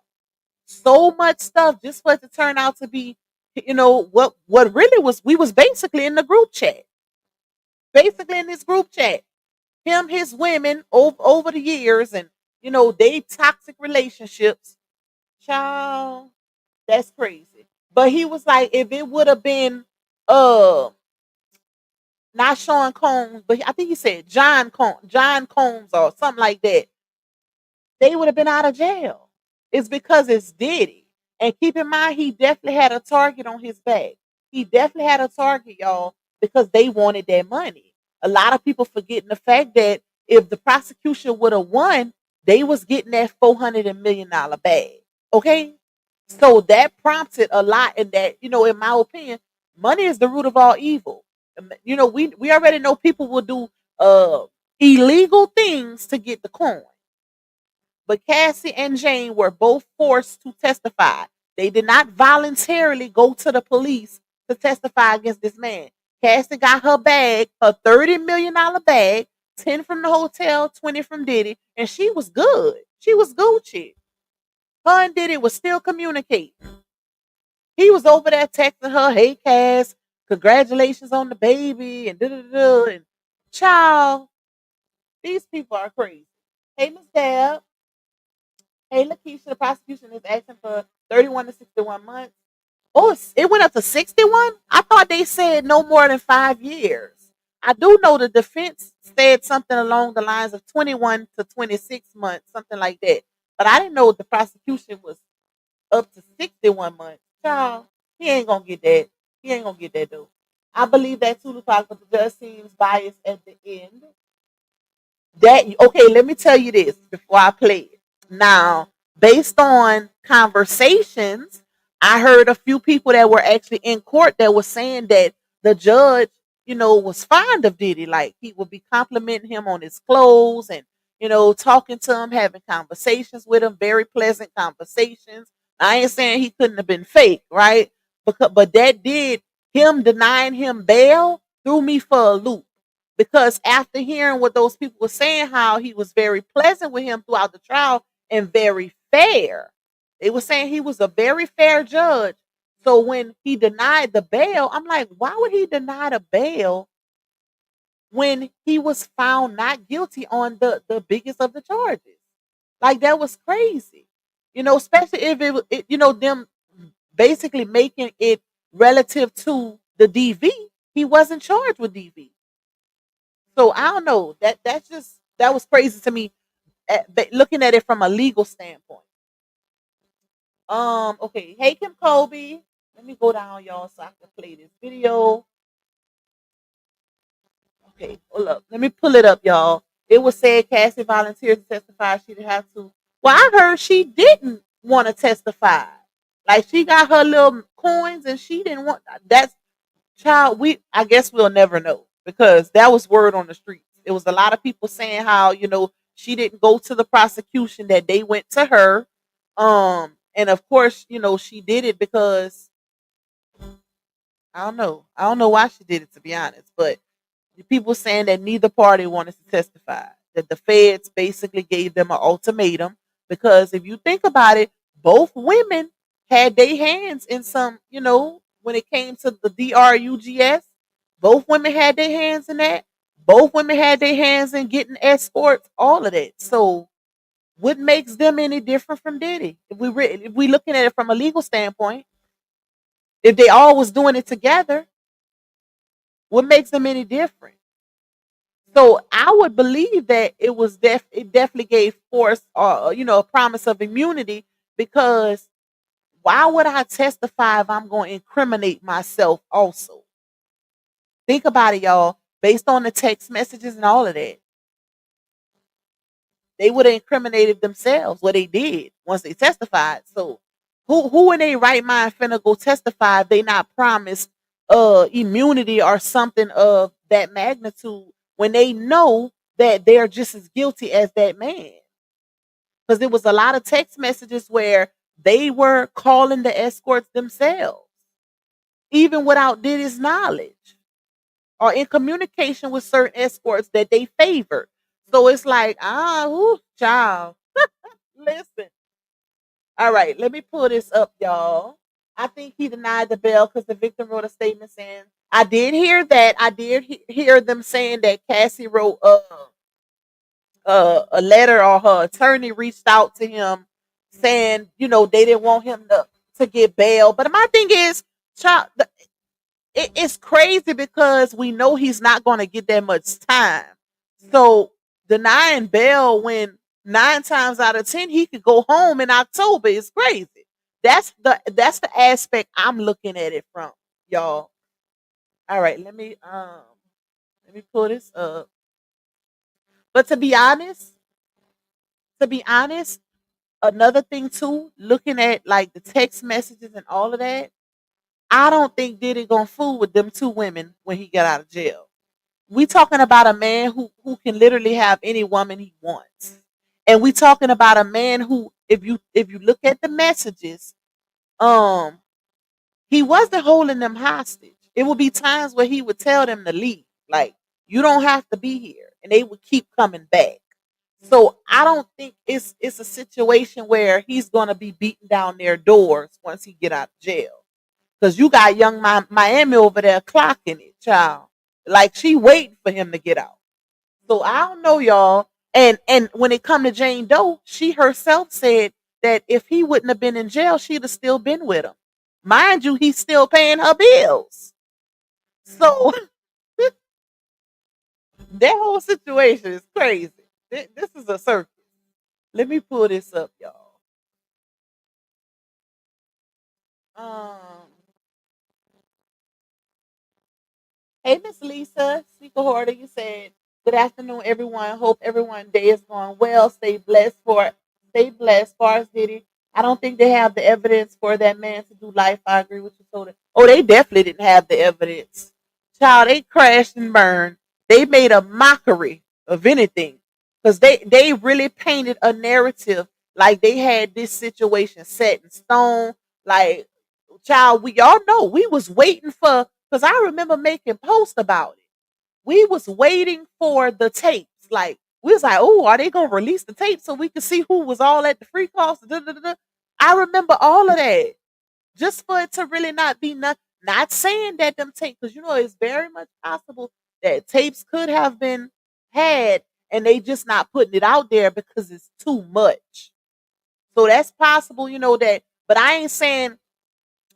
So much stuff just for it to turn out to be, what really was, we was basically in the group chat. Basically in this group chat. Him, his women over the years and they toxic relationships. Child, that's crazy. But he was like, if it would have been uh not Sean Combs, but I think he said John Combs or something like that, they would have been out of jail. It's because it's Diddy. And keep in mind, he definitely had a target on his back. He definitely had a target, y'all, because they wanted that money. A lot of people forgetting the fact that if the prosecution would have won, they was getting that $400 million bag. Okay? So that prompted a lot in that, in my opinion, money is the root of all evil. We already know people will do illegal things to get the coin. But Cassie and Jane were both forced to testify. They did not voluntarily go to the police to testify against this man. Cassie got her bag, her $30 million bag, 10 from the hotel, 20 from Diddy, and she was good. She was Gucci. Her and Diddy was still communicating. He was over there texting her, "Hey Cass, congratulations on the baby," and da. And child, these people are crazy. Hey, Miss Deb. Hey, Lakeisha, the prosecution is asking for 31 to 61 months. Oh, it went up to 61? I thought they said no more than 5 years. I do know the defense said something along the lines of 21 to 26 months, something like that. But I didn't know the prosecution was up to 61 months. Child, he ain't going to get that. He ain't going to get that, though. I believe that too, Lupac, but the judge seems biased at the end. Okay, let me tell you this before I play it. Now, based on conversations, I heard a few people that were actually in court that were saying that the judge, was fond of Diddy. Like he would be complimenting him on his clothes and, talking to him, having conversations with him, very pleasant conversations. I ain't saying he couldn't have been fake, right? But that did him denying him bail threw me for a loop because after hearing what those people were saying, how he was very pleasant with him throughout the trial and very fair. They were saying he was a very fair judge. So when he denied the bail, I'm like, why would he deny the bail when he was found not guilty on the biggest of the charges? Like that was crazy. Especially if them basically making it relative to the DV. He wasn't charged with DV. So I don't know. That was crazy to me looking at it from a legal standpoint. Okay. Hey Kim Kobe. Let me go down, y'all, so I can play this video. Okay, hold up. Let me pull it up, y'all. It was said Cassie volunteered to testify. She didn't have to. Well, I heard she didn't want to testify. Like she got her little coins and she didn't want that's child. I guess we'll never know because that was word on the streets. It was a lot of people saying how, She didn't go to the prosecution, that they went to her. And of course, she did it because I don't know. I don't know why she did it, to be honest. But the people saying that neither party wanted to testify, that the feds basically gave them an ultimatum. Because if you think about it, both women had their hands in some, when it came to the DRUGS, both women had their hands in that. Both women had their hands in getting escorts, all of that. So what makes them any different from Diddy? If we looking at it from a legal standpoint, if they all was doing it together, what makes them any different? So I would believe that it definitely gave force, a promise of immunity, because why would I testify if I'm going to incriminate myself also? Think about it, y'all. Based on the text messages and all of that, they would have incriminated themselves. What they did once they testified. So who in their right mind finna go testify if they not promised immunity or something of that magnitude, when they know that they're just as guilty as that man? Because there was a lot of text messages where they were calling the escorts themselves, even without Diddy's knowledge, or in communication with certain escorts that they favored. So it's like, child, listen. All right, let me pull this up, y'all. I think he denied the bail because the victim wrote a statement saying, I did hear that. I did hear them saying that Cassie wrote a letter, or her attorney reached out to him saying, they didn't want him to get bail. But my thing is, child, it's crazy because we know he's not going to get that much time. So denying bail when 9 times out of 10 he could go home in October is crazy. That's the aspect I'm looking at it from, y'all. All right, let me pull this up. But to be honest, another thing too, looking at like the text messages and all of that, I don't think Diddy gonna fool with them 2 women when he got out of jail. We talking about a man who can literally have any woman he wants, and we talking about a man who, if you look at the messages, um, he wasn't holding them hostage. It would be times where he would tell them to leave, like, you don't have to be here, and they would keep coming back. So I don't think it's a situation where he's gonna be beating down their doors once he get out of jail. Because you got young Miami over there clocking it, child. Like, she waiting for him to get out. So I don't know, y'all. And when it come to Jane Doe, she herself said that if he wouldn't have been in jail, she'd have still been with him. Mind you, he's still paying her bills. So that whole situation is crazy. This is a circus. Let me pull this up, y'all. Um, Hey, Miss Lisa, Speaker Hoarder, you said, good afternoon, everyone. Hope everyone day is going well. Stay blessed. Far as Diddy, I don't think they have the evidence for that man to do life. I agree with you, Soda. Oh, they definitely didn't have the evidence. Child, they crashed and burned. They made a mockery of anything. Because they really painted a narrative like they had this situation set in stone. Like, child, we all know we was waiting for, because I remember making posts about it. We was waiting for the tapes. Like, we was like, oh, are they gonna release the tape so we can see who was all at the free calls? Da, da, da, da. I remember all of that. Just for it to really not be not saying that them tapes, because it's very much possible that tapes could have been had and they just not putting it out there because it's too much. So that's possible, that, but I ain't saying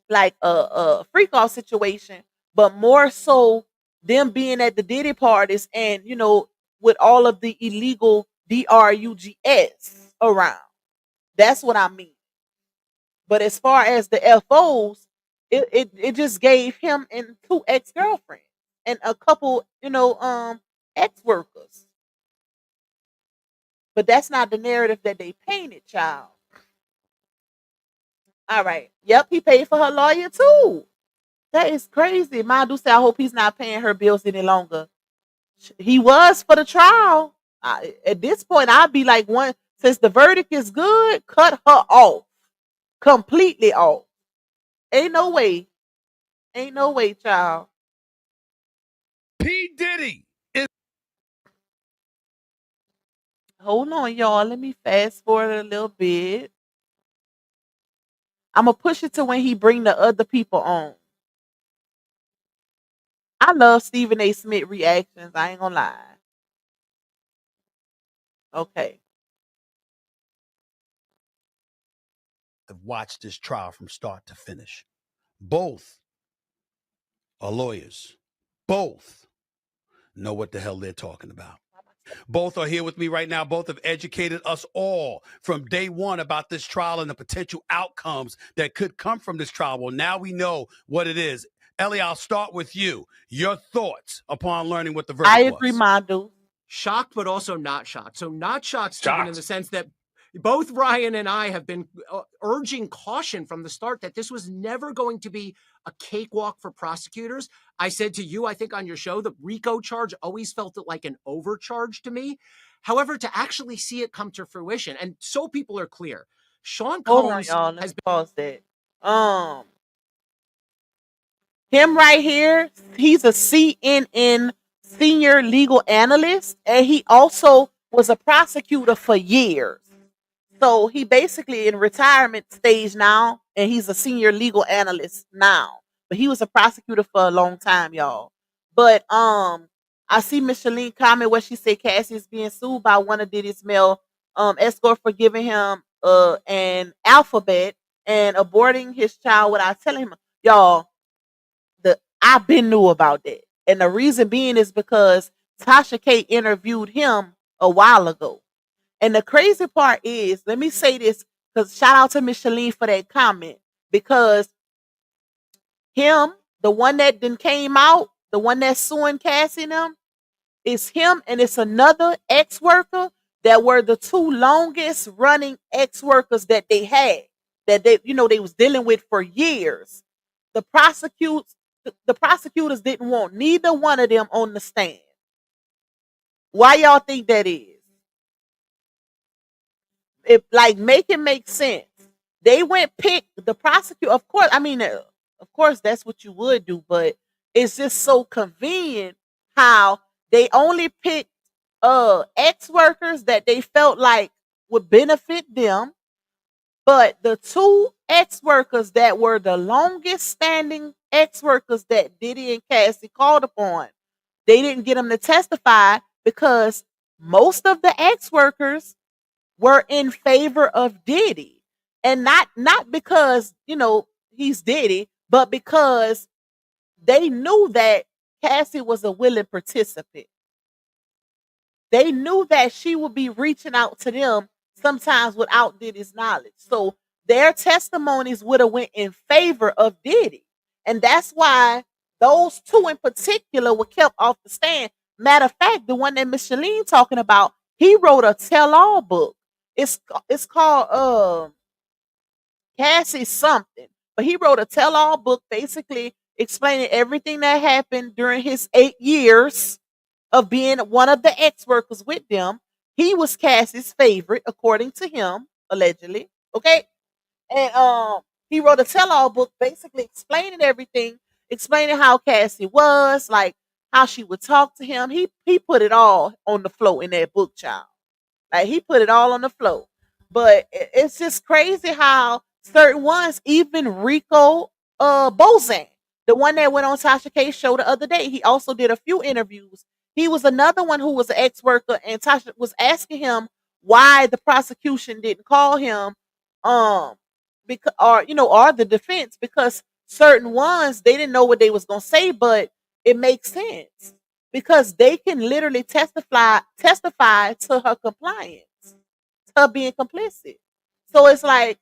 like a freak off situation, but more so them being at the Diddy parties and with all of the illegal drugs around. That's what I mean. But as far as the FOs, it just gave him and 2 ex-girlfriends and a couple, ex-workers. But that's not the narrative that they painted, child. All right. Yep, he paid for her lawyer too. That is crazy. Madu said, I hope he's not paying her bills any longer. He was for the trial. At this point, I'd be like, since the verdict is good, cut her off. Completely off. Ain't no way. Ain't no way, child. P. Diddy is Hold on, y'all. Let me fast forward a little bit. I'm gonna push it to when he bring the other people on. I love Stephen A. Smith reactions. I ain't gonna lie. Okay. have watched this trial from start to finish. Both are lawyers. Both know what the hell they're talking about. Both are here with me right now. Both have educated us all from day one about this trial and the potential outcomes that could come from this trial. Well, now we know what it is. Ellie, I'll start with you. Your thoughts upon learning what the verdict was. I agree, Madu. Shocked, but also not shocked. So not shocked, Stephen, in the sense that both Ryan and I have been urging caution from the start that this was never going to be a cakewalk for prosecutors. I said to you, I think on your show, the RICO charge always felt like an overcharge to me. However, to actually see it come to fruition, and so people are clear, Sean Combs has been. Pause that. Him right here, he's a CNN senior legal analyst, and he also was a prosecutor for years. So he basically in retirement stage now, and he's a senior legal analyst now. But he was a prosecutor for a long time, y'all. But I see Miss Shalene comment where she said Cassie is being sued by one of Diddy's male escort for giving him an alphabet and aborting his child without telling him. Y'all, I've been knew about that. And the reason being is because Tasha K interviewed him a while ago. And the crazy part is, let me say this, because shout out to Miss Shalene for that comment. Because him, the one that then came out, the one that's suing Cassie and them, is him and it's another ex-worker that were the two longest running ex-workers that they had. That they was dealing with for years. The prosecutors didn't want neither one of them on the stand. Why y'all think that is? If make it make sense. They went pick the prosecutor. Of course, of course that's what you would do, but it's just so convenient how they only picked ex-workers that they felt like would benefit them. But the two ex-workers that were the longest standing ex-workers that Diddy and Cassie called upon, they didn't get them to testify because most of the ex-workers were in favor of Diddy. And not because, he's Diddy, but because they knew that Cassie was a willing participant. They knew that she would be reaching out to them sometimes without Diddy's knowledge. So their testimonies would have went in favor of Diddy. And that's why those two in particular were kept off the stand. Matter of fact, the one that Miss Shalene talking about, he wrote a tell-all book. It's called Cassie something. But he wrote a tell-all book basically explaining everything that happened during his 8 years of being one of the ex-workers with them. He was Cassie's favorite, according to him, allegedly. Okay? And he wrote a tell-all book basically explaining everything, explaining how Cassie was, like how she would talk to him. He put it all on the floor in that book, child. Like he put it all on the floor. But it's just crazy how certain ones, even Rico Bozan, the one that went on Tasha K's show the other day, he also did a few interviews. He was another one who was an ex-worker, and Tasha was asking him why the prosecution didn't call him, because or the defense, because certain ones they didn't know what they was gonna say, but it makes sense because they can literally testify to her compliance, to her being complicit. So it's like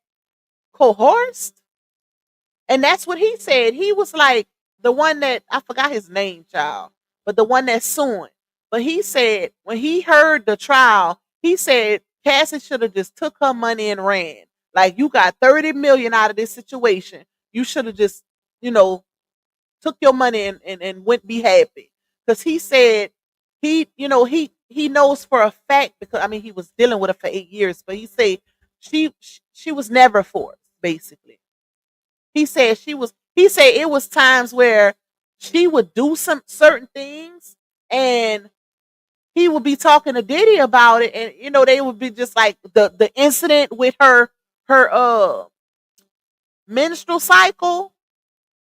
coerced, and that's what he said. He was like the one that I forgot his name, child, but the one that's suing. But he said when he heard the trial, he said Cassie should have just took her money and ran. Like, you got 30 million out of this situation. You should have just, took your money and went be happy. Because he said he he knows for a fact, because I mean he was dealing with her for 8 years, but he say she was never forced, basically. He said it was times where she would do some certain things, and he would be talking to Diddy about it, and they would be just like the incident with her menstrual cycle,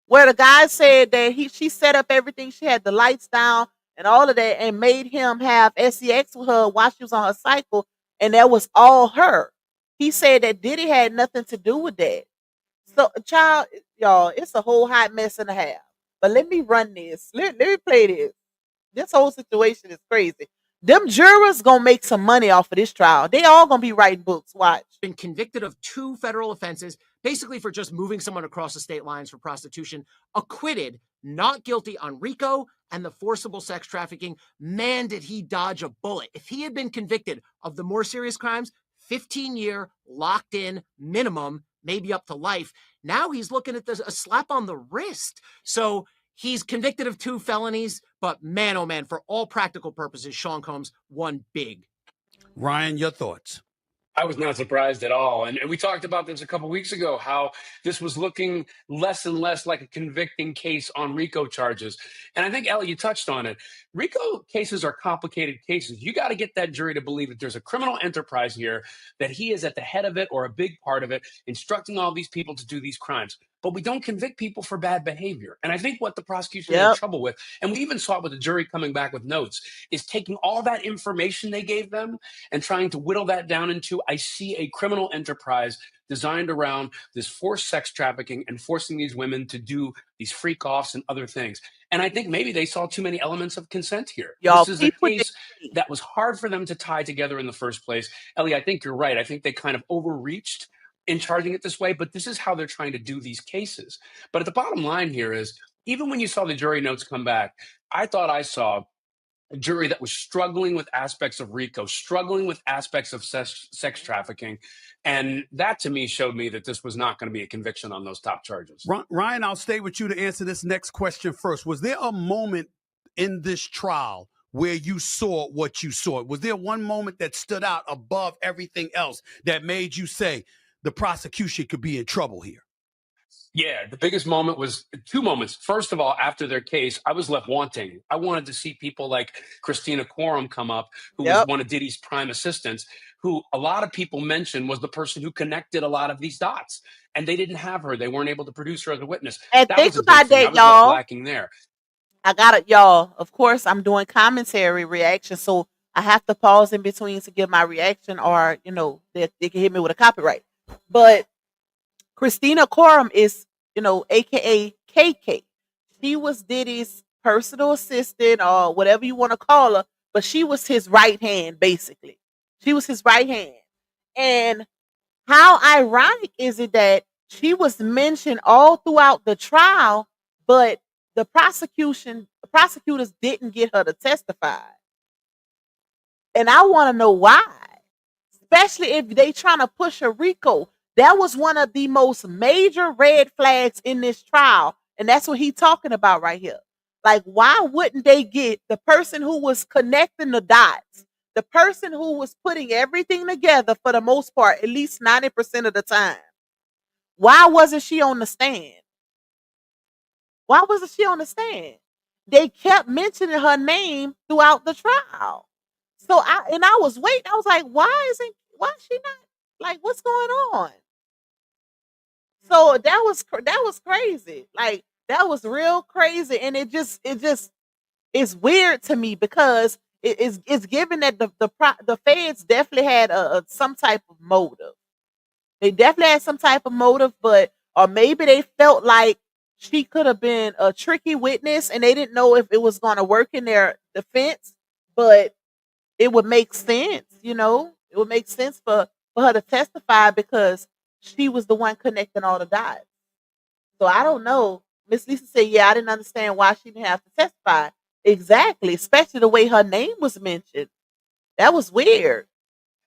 where the guy said that she set up everything, she had the lights down and all of that, and made him have sex with her while she was on her cycle, and that was all her. He said that Diddy had nothing to do with that. So, child, y'all, it's a whole hot mess and a half. But let me run this. Let me play this. This whole situation is crazy. Them jurors gonna make some money off of this trial. They all gonna be writing books. Watch. Been convicted of 2 federal offenses, basically for just moving someone across the state lines for prostitution. Acquitted, not guilty on RICO and the forcible sex trafficking. Man, did he dodge a bullet. If he had been convicted of the more serious crimes, 15-year locked in minimum, maybe up to life. Now he's looking at a slap on the wrist. So he's convicted of 2 felonies, but man, oh man, for all practical purposes, Sean Combs won big. Ryan, your thoughts? I was not surprised at all. And we talked about this a couple weeks ago, how this was looking less and less like a convicting case on RICO charges. And I think, Ellie, you touched on it. RICO cases are complicated cases. You got to get that jury to believe that there's a criminal enterprise here, that he is at the head of it or a big part of it, instructing all these people to do these crimes. But we don't convict people for bad behavior. And I think what the prosecution had trouble with, and we even saw it with the jury coming back with notes, is taking all that information they gave them and trying to whittle that down into, I see a criminal enterprise designed around this forced sex trafficking and forcing these women to do these freak offs and other things. And I think maybe they saw too many elements of consent here. Y'all, this is a case that was hard for them to tie together in the first place. Ellie, I think you're right. I think they kind of overreached in charging it this way, but this is how they're trying to do these cases. But at the bottom line here is, even when you saw the jury notes come back, I thought I saw a jury that was struggling with aspects of RICO, struggling with aspects of sex trafficking. And that, to me, showed me that this was not going to be a conviction on those top charges. Ryan, I'll stay with you to answer this next question first. Was there a moment in this trial where you saw what you saw? Was there one moment that stood out above everything else that made you say the prosecution could be in trouble here? Yeah, the biggest moment was 2 moments. First of all, after their case, I was left wanting. I wanted to see people like Christina Quorum come up, who was one of Diddy's prime assistants, who a lot of people mentioned was the person who connected a lot of these dots. And they didn't have her. They weren't able to produce her as a witness. And that think was a about big thing. that, I was y'all. lacking there. I got it, y'all. Of course, I'm doing commentary reaction, so I have to pause in between to give my reaction, or they can hit me with a copyright. But Christina Quorum is, AKA KK. She was Diddy's personal assistant, or whatever you want to call her, but she was his right hand, basically. She was his right hand. And how ironic is it that she was mentioned all throughout the trial, but the prosecutors didn't get her to testify. And I want to know why. Especially if they trying to push a RICO. That was one of the most major red flags in this trial. And that's what he's talking about right here. Like, why wouldn't they get the person who was connecting the dots, the person who was putting everything together for the most part, at least 90% of the time? Why wasn't she on the stand? Why wasn't she on the stand? They kept mentioning her name throughout the trial. So I was waiting. I was like, why is she not? Like, what's going on? So that was crazy. Like, that was real crazy. And it's weird to me, because it's given that the feds definitely had some type of motive. They definitely had some type of motive, or maybe they felt like she could have been a tricky witness and they didn't know if it was going to work in their defense, but it would make sense, it would make sense for her to testify, because she was the one connecting all the dots. So I don't know. Miss Lisa said, yeah, I didn't understand why she didn't have to testify. Exactly, especially the way her name was mentioned. That was weird.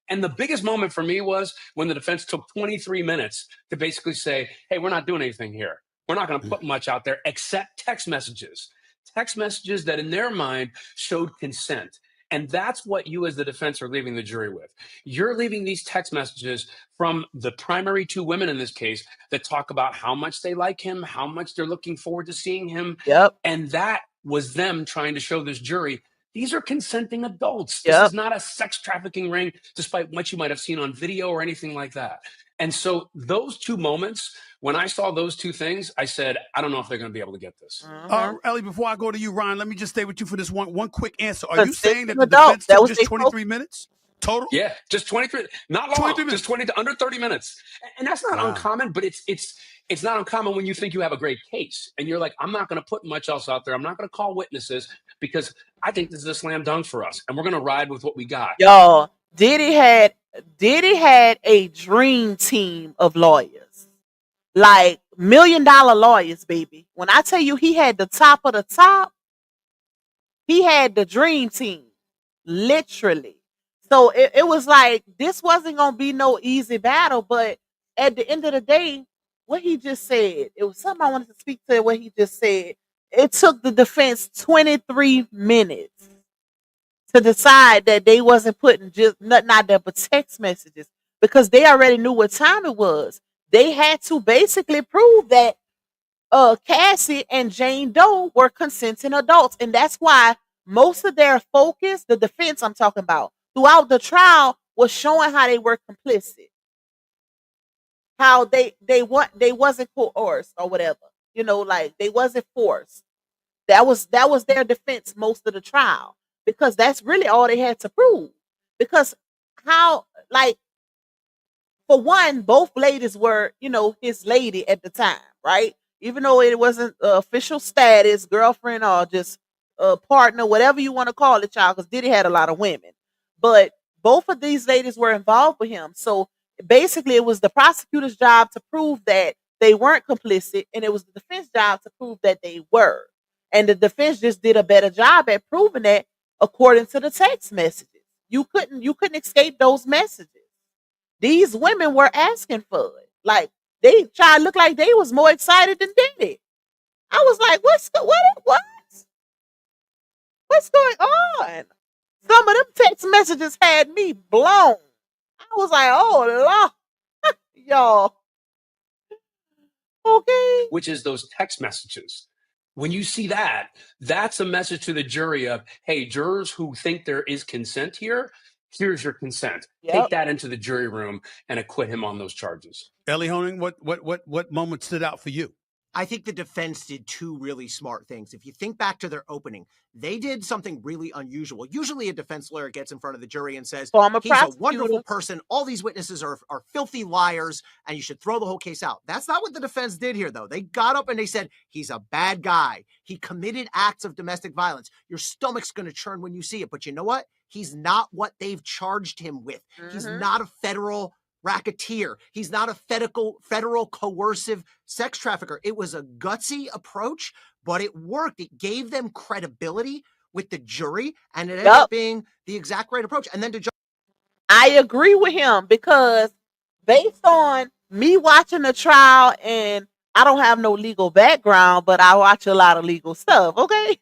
And the biggest moment for me was when the defense took 23 minutes to basically say, hey, we're not doing anything here. We're not going to put much out there except text messages that in their mind showed consent. And that's what you as the defense are leaving the jury with. You're leaving these text messages from the primary two women in this case that talk about how much they like him, how much they're looking forward to seeing him. Yep. And that was them trying to show this jury, these are consenting adults. This Yep. is not a sex trafficking ring, despite what you might have seen on video or anything like that. And so those two moments, when I saw those two things, I said, I don't know if they're going to be able to get this. Ellie, before I go to you, Ryan, let me just stay with you for this one quick answer. Are you saying that the adult, defense that took was just they 23 minutes total? Yeah, just 23, not long, 23 minutes. just 20 to under 30 minutes. And that's not Wow. uncommon, but it's not uncommon when you think you have a great case and you're like, I'm not going to put much else out there. I'm not going to call witnesses because I think this is a slam dunk for us. And we're going to ride with what we got. Y'all, Diddy had a dream team of lawyers. Like $1 million lawyers, baby. When I tell you he had the top of the top, he had the dream team. Literally. So it was like this wasn't gonna be no easy battle, but at the end of the day, what he just said, it was something I wanted to speak to what he just said. It took the defense 23 minutes to decide that they wasn't putting just nothing out there but text messages because they already knew what time it was. They had to basically prove that Cassie and Jane Doe were consenting adults, and that's why most of their focus, the defense I'm talking about, throughout the trial was showing how they were complicit, how they wasn't coerced or whatever, like they wasn't forced. That was their defense most of the trial because that's really all they had to prove. Because how, like, for one, both ladies were, his lady at the time, right? Even though it wasn't official status, girlfriend or just partner, whatever you want to call it, child, because Diddy had a lot of women. But both of these ladies were involved with him. So basically, it was the prosecutor's job to prove that they weren't complicit, and it was the defense job to prove that they were. And the defense just did a better job at proving that according to the text messages. You couldn't escape those messages. These women were asking for it. Like they tried to look like they was more excited than Diddy. I was like, what's going on? Some of them text messages had me blown. I was like, oh Lord, y'all. Okay. Which is those text messages. When you see that, that's a message to the jury of, hey, jurors who think there is consent here, here's your consent. Yep. Take that into the jury room and acquit him on those charges. Ellie Honing, what moment stood out for you? I think the defense did two really smart things. If you think back to their opening, they did something really unusual. Usually a defense lawyer gets in front of the jury and says, he's a wonderful person. All these witnesses are filthy liars, and you should throw the whole case out. That's not what the defense did here, though. They got up and they said, he's a bad guy. He committed acts of domestic violence. Your stomach's going to churn when you see it. But you know what? He's not what they've charged him with. Mm-hmm. He's not a federal racketeer. He's not a federal coercive sex trafficker. It was a gutsy approach, but it worked. It gave them credibility with the jury, and it ended up being the exact right approach. And then I agree with him because based on me watching the trial, and I don't have no legal background, but I watch a lot of legal stuff, okay?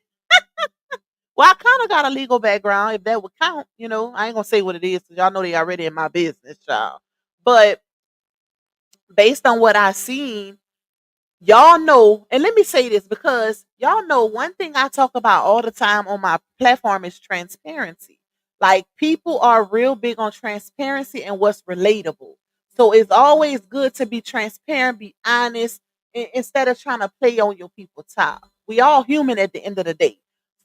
Well, I kind of got a legal background, if that would count. I ain't going to say what it is because y'all know they already in my business, child. But based on what I've seen, y'all know, and let me say this because y'all know one thing I talk about all the time on my platform is transparency. Like people are real big on transparency and what's relatable. So it's always good to be transparent, be honest, instead of trying to play on your people's top. We all human at the end of the day.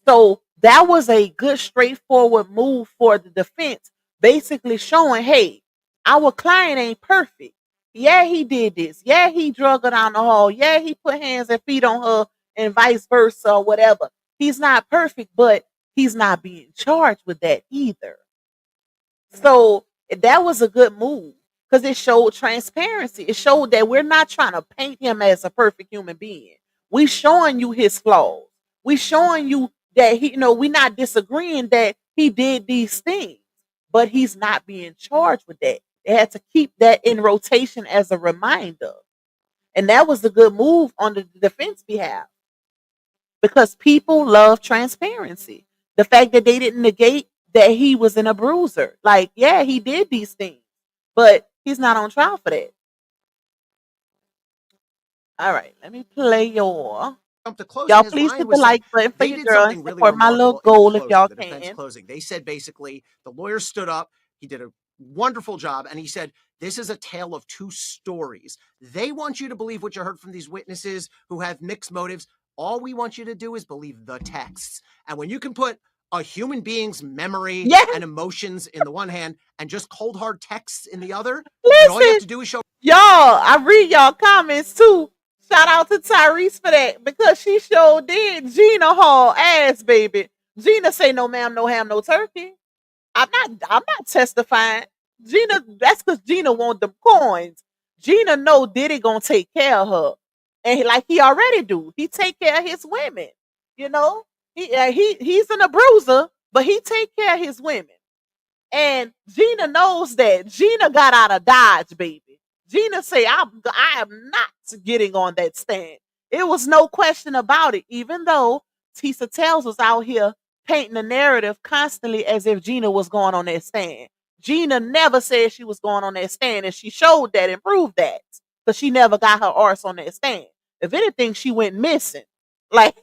So that was a good, straightforward move for the defense, basically showing, hey, our client ain't perfect. Yeah, he did this. Yeah, he drug her down the hall. Yeah, he put hands and feet on her and vice versa or whatever. He's not perfect, but he's not being charged with that either. So that was a good move because it showed transparency. It showed that we're not trying to paint him as a perfect human being. We showing you his flaws. We showing you that we're not disagreeing that he did these things, but he's not being charged with that. They had to keep that in rotation as a reminder. And that was a good move on the defense behalf because people love transparency. The fact that they didn't negate that he was an abuser. Like, yeah, he did these things, but he's not on trial for that. All right, let me play your. Come to closing, Y'all as please Ryan hit the was saying, like button for they your did girl and something really support my little remarkable in goal the if y'all closing, the defense can. closing. They said basically the lawyer stood up, he did a wonderful job, and he said, this is a tale of two stories. They want you to believe what you heard from these witnesses who have mixed motives. All we want you to do is believe the texts. And when you can put a human being's memory Yeah, and emotions in the one hand and just cold hard texts in the other, and all you have listen, to do is show y'all. I read y'all comments too. Shout out to Tyrese for that because she sure did. Gina haul ass, baby. Gina say no ma'am, no ham, no turkey. I'm not testifying. Gina, that's because Gina want them coins. Gina know Diddy gonna take care of her. And like he already do. He take care of his women. You know? He's an abuser, but he take care of his women. And Gina knows that. Gina got out of Dodge, baby. Gina say, I am not getting on that stand. It was no question about it, even though Tisa Tells was out here painting the narrative constantly as if Gina was going on that stand. Gina never said she was going on that stand, and she showed that and proved that. But she never got her arse on that stand. If anything, she went missing. Like,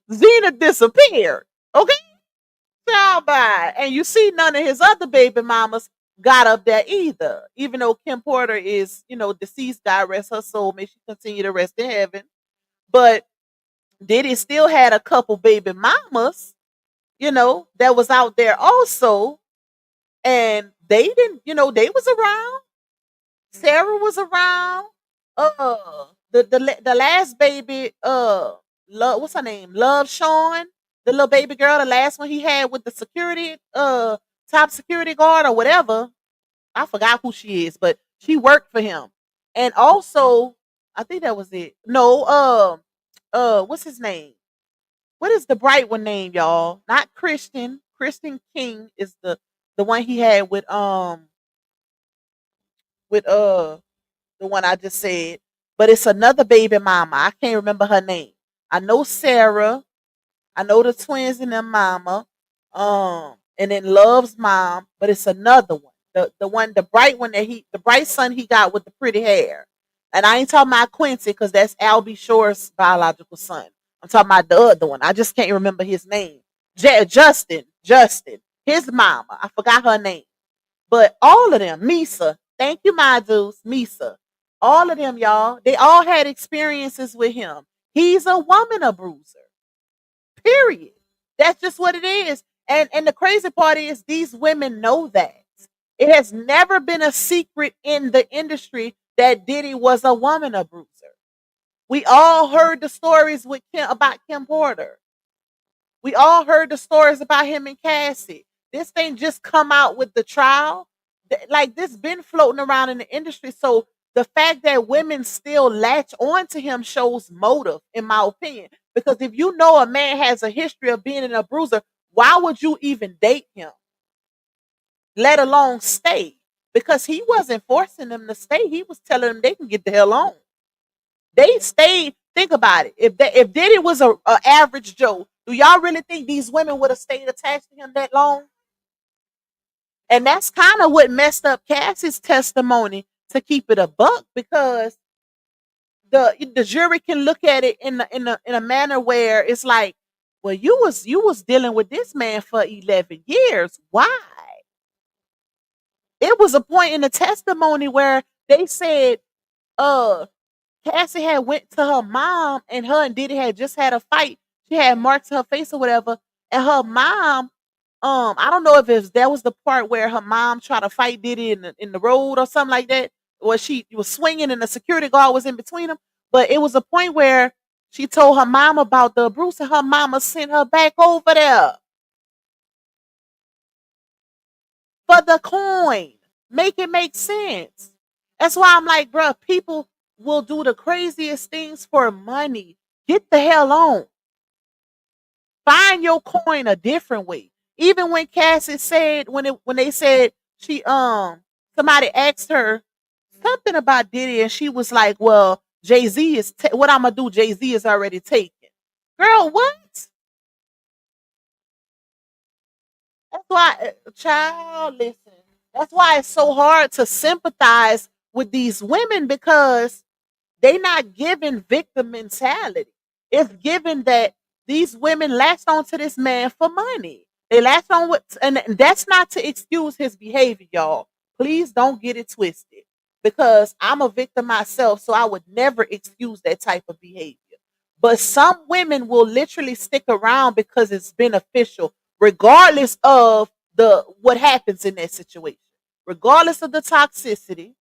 Gina disappeared. Okay? Child by. And you see none of his other baby mamas got up there either. Even though Kim Porter is, deceased, God rest her soul, may she continue to rest in heaven. But Diddy still had a couple baby mamas, that was out there also. And they didn't, they was around. Sarah was around. The last baby, what's her name? Love Sean, the little baby girl, the last one he had with the security, top security guard or whatever. I forgot who she is, but she worked for him. And also, I think that was it. No, what's his name? What is the bright one name, y'all? Not Christian. Christian King is the one he had with the one I just said, but it's another baby mama. I can't remember her name. I know Sarah. I know the twins and their mama. And then Love's mom, but it's another one. The bright one the bright son he got with the pretty hair. And I ain't talking about Quincy because that's Albie Shore's biological son. I'm talking about the other one. I just can't remember his name. Justin, his mama. I forgot her name. But all of them, Misa, thank you, my dudes, Misa. All of them, y'all, they all had experiences with him. He's a woman abuser. Period. That's just what it is. And the crazy part is these women know that. It has never been a secret in the industry that Diddy was a woman abuser. We all heard the stories about Kim Porter. We all heard the stories about him and Cassie. This thing just come out with the trial. Like this been floating around in the industry. So the fact that women still latch on to him shows motive, in my opinion. Because if you know a man has a history of being an abuser, why would you even date him? Let alone stay. Because he wasn't forcing them to stay. He was telling them they can get the hell on. They stayed. Think about it. If Diddy was a average Joe, do y'all really think these women would have stayed attached to him that long? And that's kind of what messed up Cassie's testimony, to keep it a buck, because the jury can look at it in a manner where it's like, well, you was dealing with this man for 11 years. Why? It was a point in the testimony where they said, Cassie had went to her mom, and her and Diddy had just had a fight. She had marks on her face or whatever, and her mom, I don't know if that was the part where her mom tried to fight Diddy in the road or something like that, or she was swinging and the security guard was in between them. But it was a point where she told her mom about the abuse, and her mama sent her back over there for the coin. Make it make sense. That's why I'm like, bruh, people will do the craziest things for money. Get the hell on. Find your coin a different way. Even when Cassie said, when they said she somebody asked her something about Diddy, and she was like, well, Jay-Z is what I'm gonna do, Jay-Z is already taken. Girl, what? That's why, child, listen. That's why it's so hard to sympathize with these women because they not given victim mentality. It's given that these women latched onto this man for money. They latched on with, and that's not to excuse his behavior, y'all. Please don't get it twisted. Because I'm a victim myself, so I would never excuse that type of behavior. But some women will literally stick around because it's beneficial, regardless of the what happens in that situation. Regardless of the toxicity,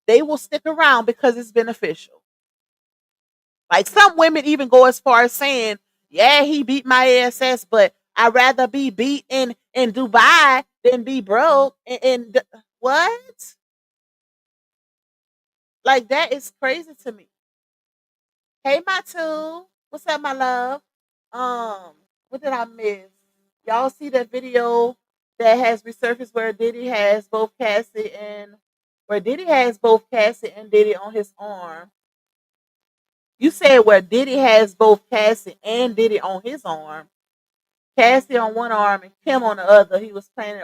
they will stick around because it's beneficial. Like some women even go as far as saying, "Yeah, he beat my ass, but I'd rather be beat in Dubai than be broke." What? Like that is crazy to me. Hey, my two, what's up, my love? What did I miss? Y'all see that video that has resurfaced where Diddy has both Cassie and Diddy on his arm. You said where Diddy has both Cassie and Diddy on his arm. Cassie on one arm and Kim on the other. He was planning.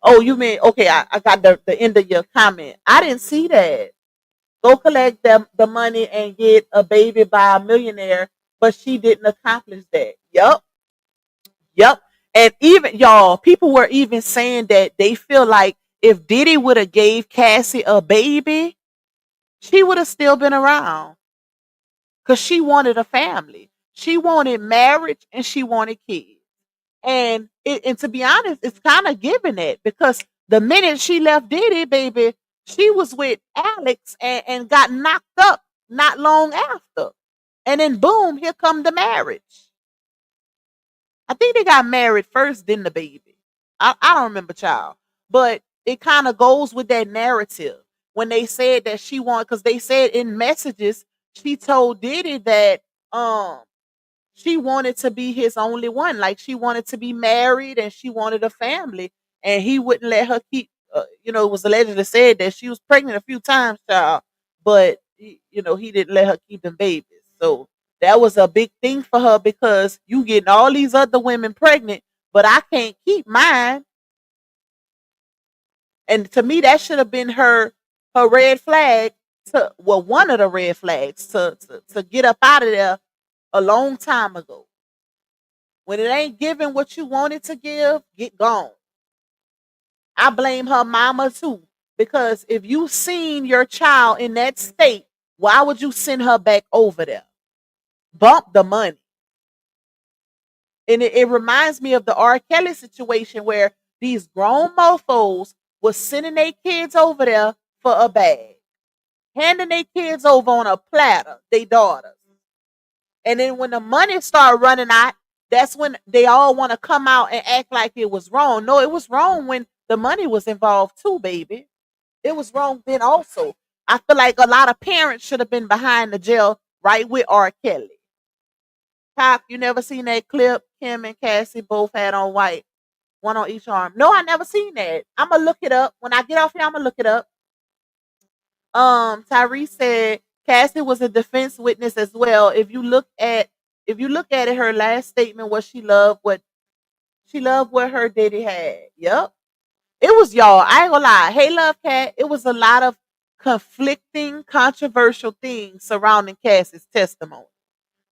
Oh, you mean okay? I got the end of your comment. I didn't see that. Go collect the money and get a baby by a millionaire, but she didn't accomplish that. Yep. And even y'all, people were even saying that they feel like if Diddy would have gave Cassie a baby, she would have still been around because she wanted a family. She wanted marriage and she wanted kids. And to be honest, it's kind of giving it because the minute she left Diddy, baby, she was with Alex and got knocked up not long after. And then boom, here come the marriage. I think they got married first, then the baby. I don't remember, child. But it kind of goes with that narrative when they said that she wanted, because they said in messages she told Diddy that she wanted to be his only one. Like she wanted to be married and she wanted a family, and he wouldn't let her keep. It was allegedly said that she was pregnant a few times, child, but he didn't let her keep them babies. So that was a big thing for her because you getting all these other women pregnant, but I can't keep mine. And to me, that should have been her red flag. One of the red flags to get up out of there a long time ago. When it ain't giving what you wanted to give, get gone. I blame her mama too. Because if you seen your child in that state, why would you send her back over there? Bump the money. And it reminds me of the R. Kelly situation where these grown mofos was sending their kids over there for a bag. Handing their kids over on a platter, they daughters. And then when the money started running out, that's when they all want to come out and act like it was wrong. No, it was wrong when the money was involved too, baby. It was wrong then also. I feel like a lot of parents should have been behind the jail right with R. Kelly. Pop, you never seen that clip? Kim and Cassie both had on white, one on each arm. No, I never seen that. I'm gonna look it up. When I get off here, I'm gonna look it up. Tyrese said Cassie was a defense witness as well. If you look at it, her last statement was she loved what her daddy had. Yep. It was y'all. I ain't gonna lie. Hey Love Cat, it was a lot of conflicting, controversial things surrounding Cassie's testimony.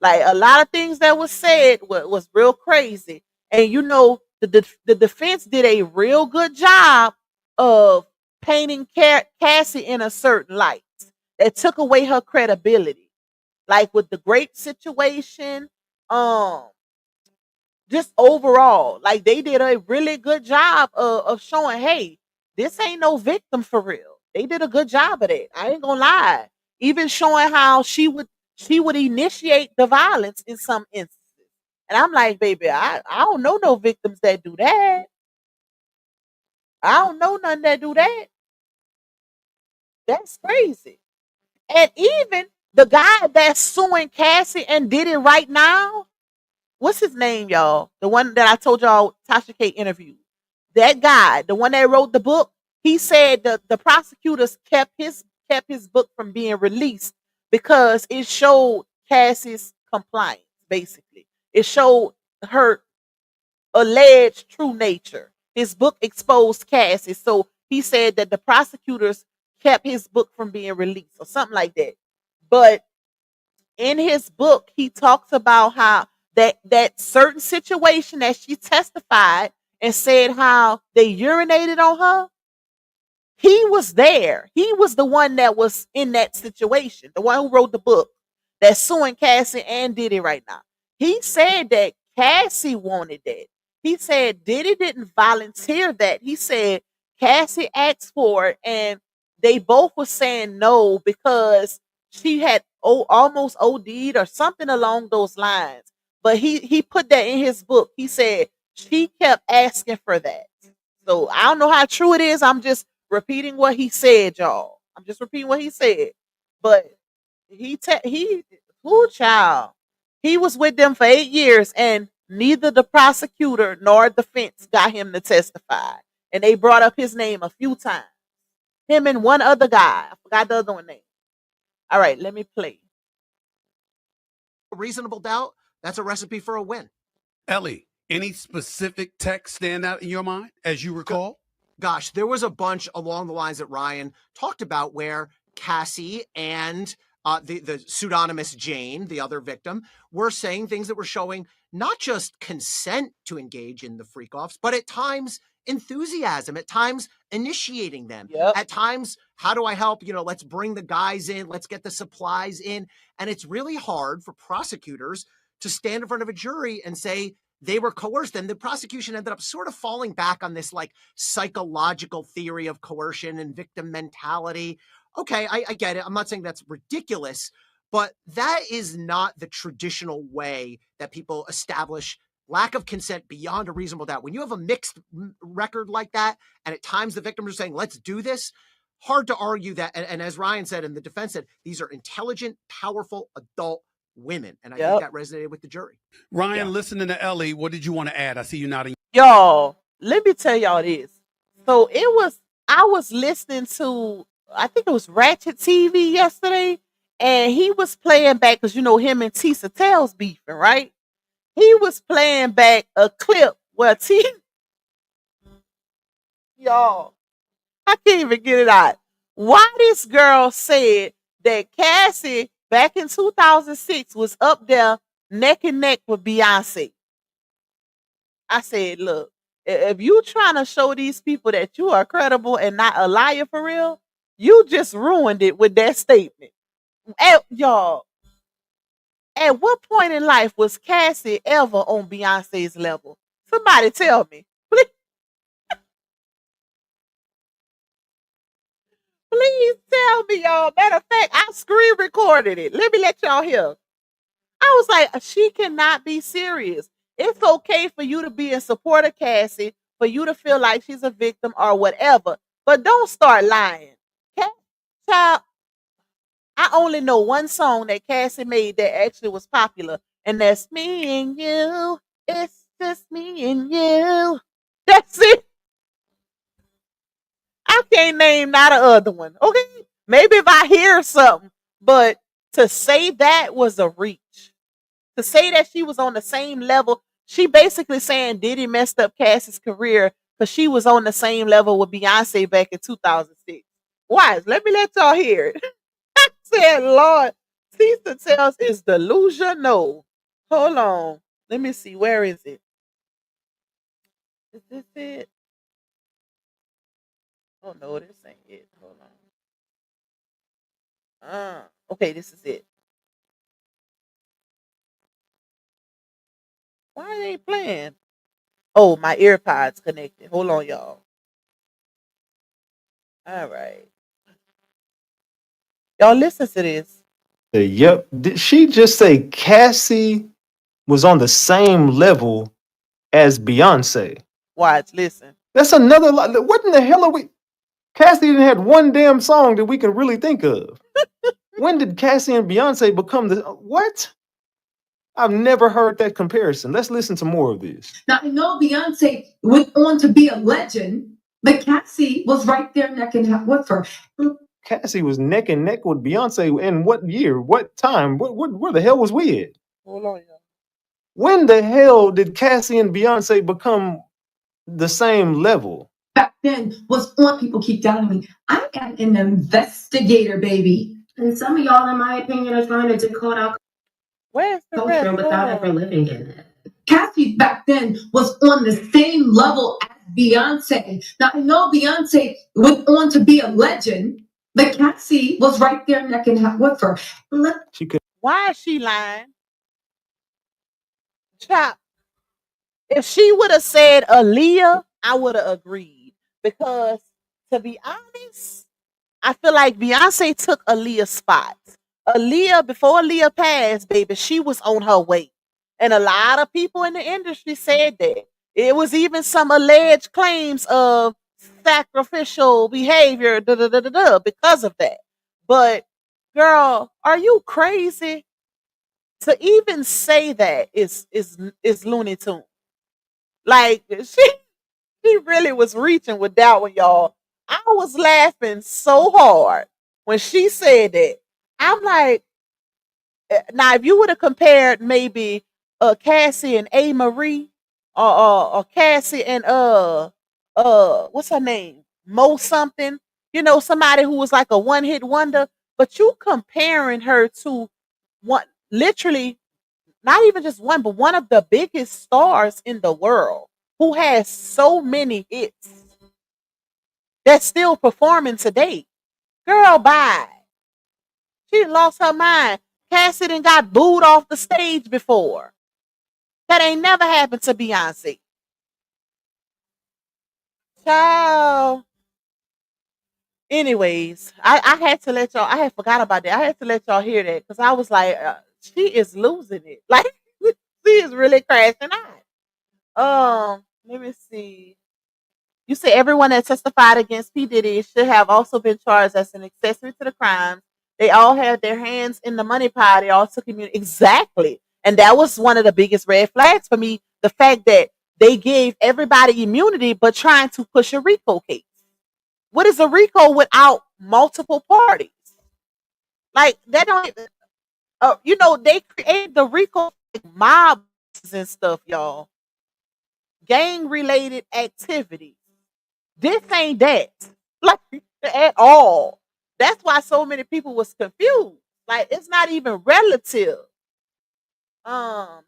Like a lot of things that was said was real crazy. And the defense did a real good job of painting Cassie in a certain light that took away her credibility. Like with the grape situation, um, just overall, like they did a really good job of showing, hey, this ain't no victim for real. They did a good job of that. I ain't gonna lie. Even showing how she would initiate the violence in some instances. And I'm like, baby, I don't know no victims that do that. I don't know none that do that. That's crazy. And even the guy that's suing Cassie and did it right now, what's his name, y'all? The one that I told y'all Tasha K interviewed. That guy, the one that wrote the book, he said the prosecutors kept his book from being released because it showed Cassie's compliance, basically. It showed her alleged true nature. his book exposed Cassie. So he said that the prosecutors kept his book from being released or something like that. But in his book, he talks about how that certain situation that she testified and said how they urinated on her. He was there. He was the one that was in that situation, the one who wrote the book that's suing Cassie and Diddy right now. He said that Cassie wanted that. He said Diddy didn't volunteer that. He said Cassie asked for it, and they both were saying no because she had almost OD'd or something along those lines. But he put that in his book. He said she kept asking for that. So I don't know how true it is. I'm just repeating what he said, y'all. I'm just repeating what he said. But poor child. He was with them for 8 years, and neither the prosecutor nor defense got him to testify. And they brought up his name a few times. Him and one other guy. I forgot the other one name. All right, let me play. Reasonable doubt, that's a recipe for a win. Ellie, any specific text stand out in your mind as you recall? Gosh, there was a bunch along the lines that Ryan talked about where Cassie and the pseudonymous Jane, the other victim, were saying things that were showing not just consent to engage in the freak-offs, but at times enthusiasm, at times initiating them, at times, how do I help? Let's bring the guys in, let's get the supplies in. And it's really hard for prosecutors to stand in front of a jury and say they were coerced. And the prosecution ended up sort of falling back on this like psychological theory of coercion and victim mentality. Okay, I get it. I'm not saying that's ridiculous, but that is not the traditional way that people establish lack of consent beyond a reasonable doubt. When you have a mixed record like that, and at times the victims are saying, let's do this, hard to argue that. And as Ryan said, and the defense said, these are intelligent, powerful adult women. And I think that resonated with the jury. Ryan, listening to Ellie, what did you want to add? I see you nodding. Y'all, let me tell y'all this. So I was listening to, I think it was Ratchet TV yesterday, and he was playing back, because him and Tisa Tell's beefing, right? He was playing back a clip where y'all, I can't even get it out. Why this girl said that Cassie back in 2006 was up there neck and neck with Beyonce. I said, look, if you trying to show these people that you are credible and not a liar for real, you just ruined it with that statement. Y'all, at what point in life was Cassie ever on Beyonce's level? Somebody tell me. Please tell me, y'all. Matter of fact, I screen recorded it. Let me let y'all hear. I was like, she cannot be serious. It's okay for you to be in support of Cassie, for you to feel like she's a victim or whatever, but don't start lying. Child, I only know one song that Cassie made that actually was popular, and that's Me and You. It's just me and you. That's it. I can't name not a other one. Okay, maybe if I hear something, but to say that was a reach. To say that she was on the same level, she basically saying Diddy messed up Cassie's career because she was on the same level with Beyonce back in 2006. Why? Let me let y'all hear it. I said, Lord, Tisa Tells is delusional. Hold on. Let me see. Where is it? Is this it? Oh no, this ain't it. Hold on. Okay, this is it. Why are they playing? Oh, my AirPods connected. Hold on, y'all. All right. Y'all listen to this. Yep. Did she just say Cassie was on the same level as Beyonce? Watch, listen. That's another what in the hell are we? Cassie didn't have one damn song that we can really think of. When did Cassie and Beyonce become the what? I've never heard that comparison. Let's listen to more of this. Now, I know Beyonce went on to be a legend, but Cassie was right there neck and neck with her. Cassie was neck and neck with Beyonce in what year? What time? Where the hell was we at? Hold on, y'all. When the hell did Cassie and Beyonce become the same level. Back then was on. People keep telling me I am an investigator, baby. And some of y'all, in my opinion, are trying to decode our Where's the culture rest without of? ever living in it. Cassie back then was on the same level as Beyonce. Now I know Beyonce went on to be a legend, but Cassie was right there neck and neck with her. She could. Why is she lying? Chop. If she would have said Aaliyah, I would have agreed. Because to be honest, I feel like Beyonce took Aaliyah's spot. Aaliyah, before Aaliyah passed, baby, she was on her way. And a lot of people in the industry said that. It was even some alleged claims of sacrificial behavior because of that. But girl, are you crazy? To even say that is Looney Tune. Like she really was reaching with that one, y'all. I was laughing so hard when she said that. I'm like, now if you would have compared maybe Cassie and A Marie, or Cassie and what's her name, Mo something, somebody who was like a one hit wonder, but you comparing her to one, literally not even just one, but one of the biggest stars in the world who has so many hits that's still performing today. Girl, bye. She lost her mind. Cassie done got booed off the stage before. That ain't never happened to Beyonce. Ciao. Anyways, I had to let y'all, I had forgot about that. I had to let y'all hear that because I was like, she is losing it. Like, she is really crashing out. Let me see. You say everyone that testified against P. Diddy should have also been charged as an accessory to the crime. They all had their hands in the money pie. They all took immunity. Exactly. And that was one of the biggest red flags for me. The fact that they gave everybody immunity, but trying to push a RICO case. What is a RICO without multiple parties? Like, that don't even, they created the RICO mobs and stuff, y'all. Gang related activities. This ain't that, like, at all. That's why so many people was confused. Like, it's not even relative.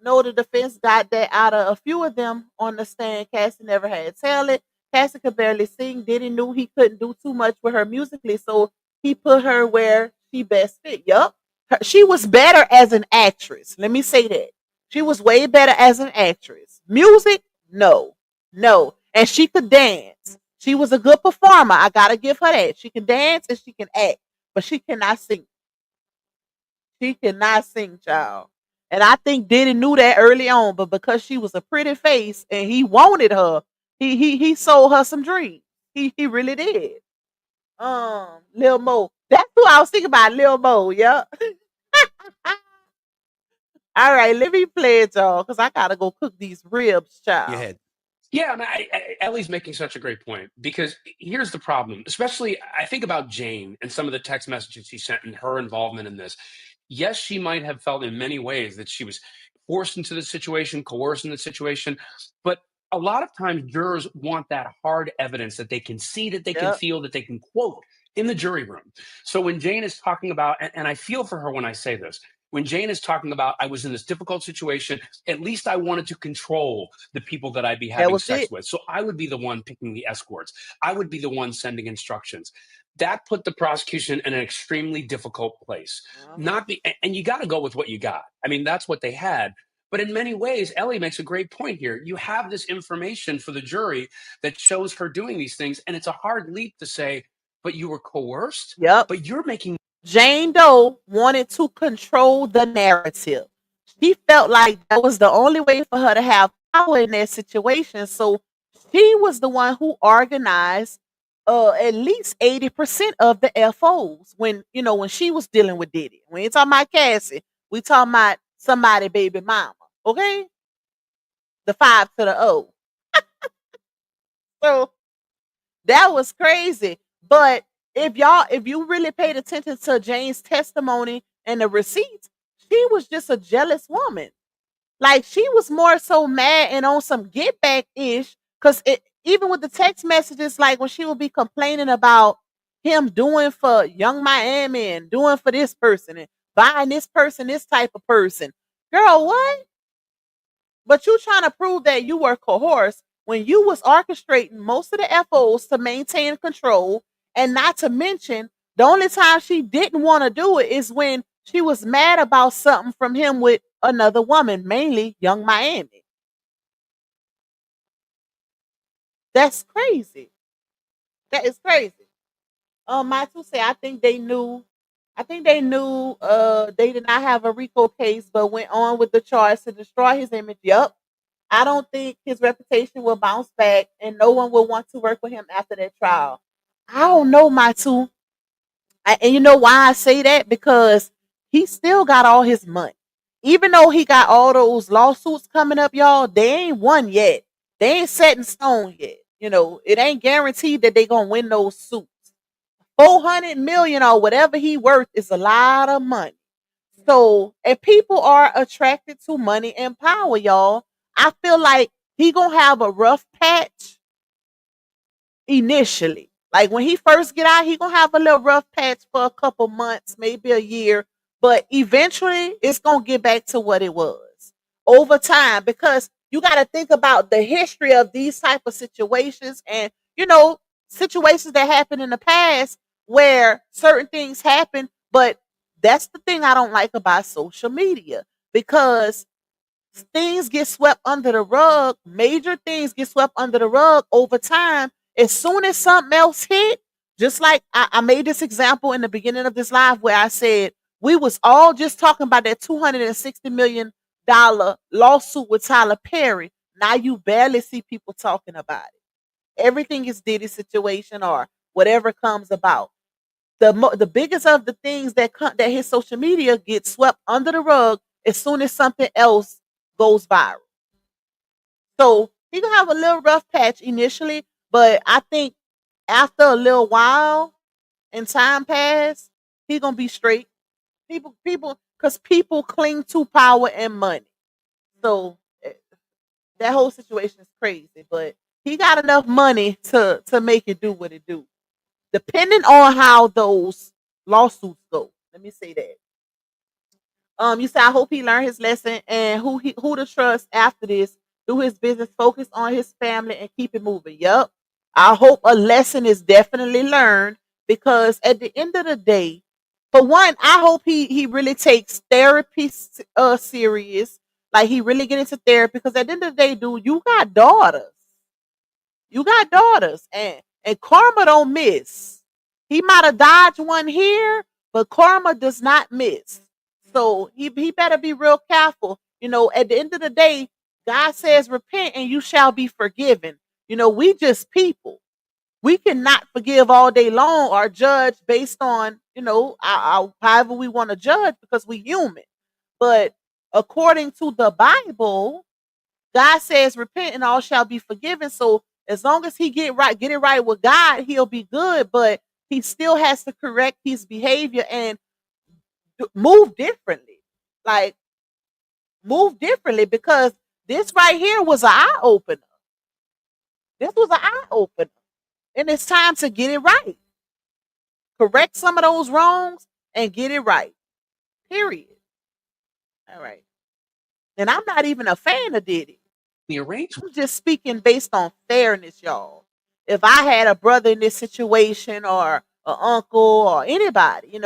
No, the defense got that out of a few of them on the stand. Cassie never had talent. Cassie could barely sing. Diddy knew he couldn't do too much with her musically, so he put her where she best fit. Yup. She was better as an actress. Let me say that. She was way better as an actress. Music, no. No. And she could dance. She was a good performer. I gotta give her that. She can dance and she can act, but she cannot sing. She cannot sing, child. And I think Diddy knew that early on, but because she was a pretty face and he wanted her, he sold her some dreams. He really did. Lil Mo. That's who I was thinking about, Lil Mo, yeah. All right, let me play it, y'all, because I gotta go cook these ribs, child. Go ahead. Yeah, Ellie's making such a great point because here's the problem. Especially, I think about Jane and some of the text messages she sent and her involvement in this. Yes, she might have felt in many ways that she was forced into the situation, coerced in the situation, but a lot of times jurors want that hard evidence that they can see, that they can Yep. feel, that they can quote in the jury room. So when Jane is talking about, and I feel for her when I say this, when Jane is talking about, I was in this difficult situation, at least I wanted to control the people that I'd be having sex with. So I would be the one picking the escorts. I would be the one sending instructions. That put the prosecution in an extremely difficult place. And you got to go with what you got. I mean, that's what they had. But in many ways, Ellie makes a great point here. You have this information for the jury that shows her doing these things, and it's a hard leap to say, but you were coerced? Yep. But you're making Jane Doe wanted to control the narrative. She felt like that was the only way for her to have power in that situation. So she was the one who organized at least 80% of the FOs when she was dealing with Diddy. We ain't talking about Cassie. We talking about somebody baby mama. Okay? The 5 to the O. So that was crazy. But if you really paid attention to Jane's testimony and the receipts, she was just a jealous woman. Like, she was more so mad and on some get back ish because even with the text messages, like when she would be complaining about him doing for Young Miami and doing for this person and buying this person, this type of person. Girl, what? But you trying to prove that you were coerced when you was orchestrating most of the FOs to maintain control, and not to mention the only time she didn't want to do it is when she was mad about something from him with another woman, mainly Young Miami. That's crazy. That is crazy. My two say I think they knew. I think they knew they did not have a RICO case, but went on with the charge to destroy his image. Yup. I don't think his reputation will bounce back and no one will want to work with him after that trial. I don't know, my two. And you know why I say that? Because he still got all his money. Even though he got all those lawsuits coming up, y'all, they ain't won yet. They ain't set in stone yet. You know, it ain't guaranteed that they gonna win those suits. 400 million or whatever he worth is a lot of money. So if people are attracted to money and power, y'all, I feel like he gonna have a rough patch initially. Like when he first get out, he gonna have a little rough patch for a couple months, maybe a year, but eventually it's gonna get back to what it was over time, because you got to think about the history of these type of situations, and situations that happened in the past where certain things happen. But that's the thing I don't like about social media, because things get swept under the rug. Major things get swept under the rug over time. As soon as something else hit, just like I made this example in the beginning of this live where I said we was all just talking about that $260 million lawsuit with Tyler Perry. Now you barely see people talking about it. Everything is Diddy situation or whatever comes about. The biggest of the things that his social media gets swept under the rug as soon as something else goes viral. So he gonna have a little rough patch initially, but I think after a little while and time pass, he gonna be straight. Because people cling to power and money. So that whole situation is crazy, but he got enough money to make it do what it do, depending on how those lawsuits go. Let me say that. You said I hope he learned his lesson and who to trust after this. Do his business, focus on his family, and keep it moving. Yup. I hope a lesson is definitely learned, because at the end of the day, for one, I hope he really takes therapy serious. Like he really get into therapy, because at the end of the day, dude, you got daughters. You got daughters, and karma don't miss. He might have dodged one here, but karma does not miss. So he better be real careful. At the end of the day, God says, repent and you shall be forgiven. We just people. We cannot forgive all day long or judge based on, however we want to judge, because we human. But according to the Bible, God says, repent and all shall be forgiven. So as long as he get it right with God, he'll be good. But he still has to correct his behavior and move differently. Like, move differently, because this right here was an eye opener. This was an eye opener. And it's time to get it right. Correct some of those wrongs and get it right. Period. All right. And I'm not even a fan of Diddy. I'm just speaking based on fairness, y'all. If I had a brother in this situation or an uncle or anybody,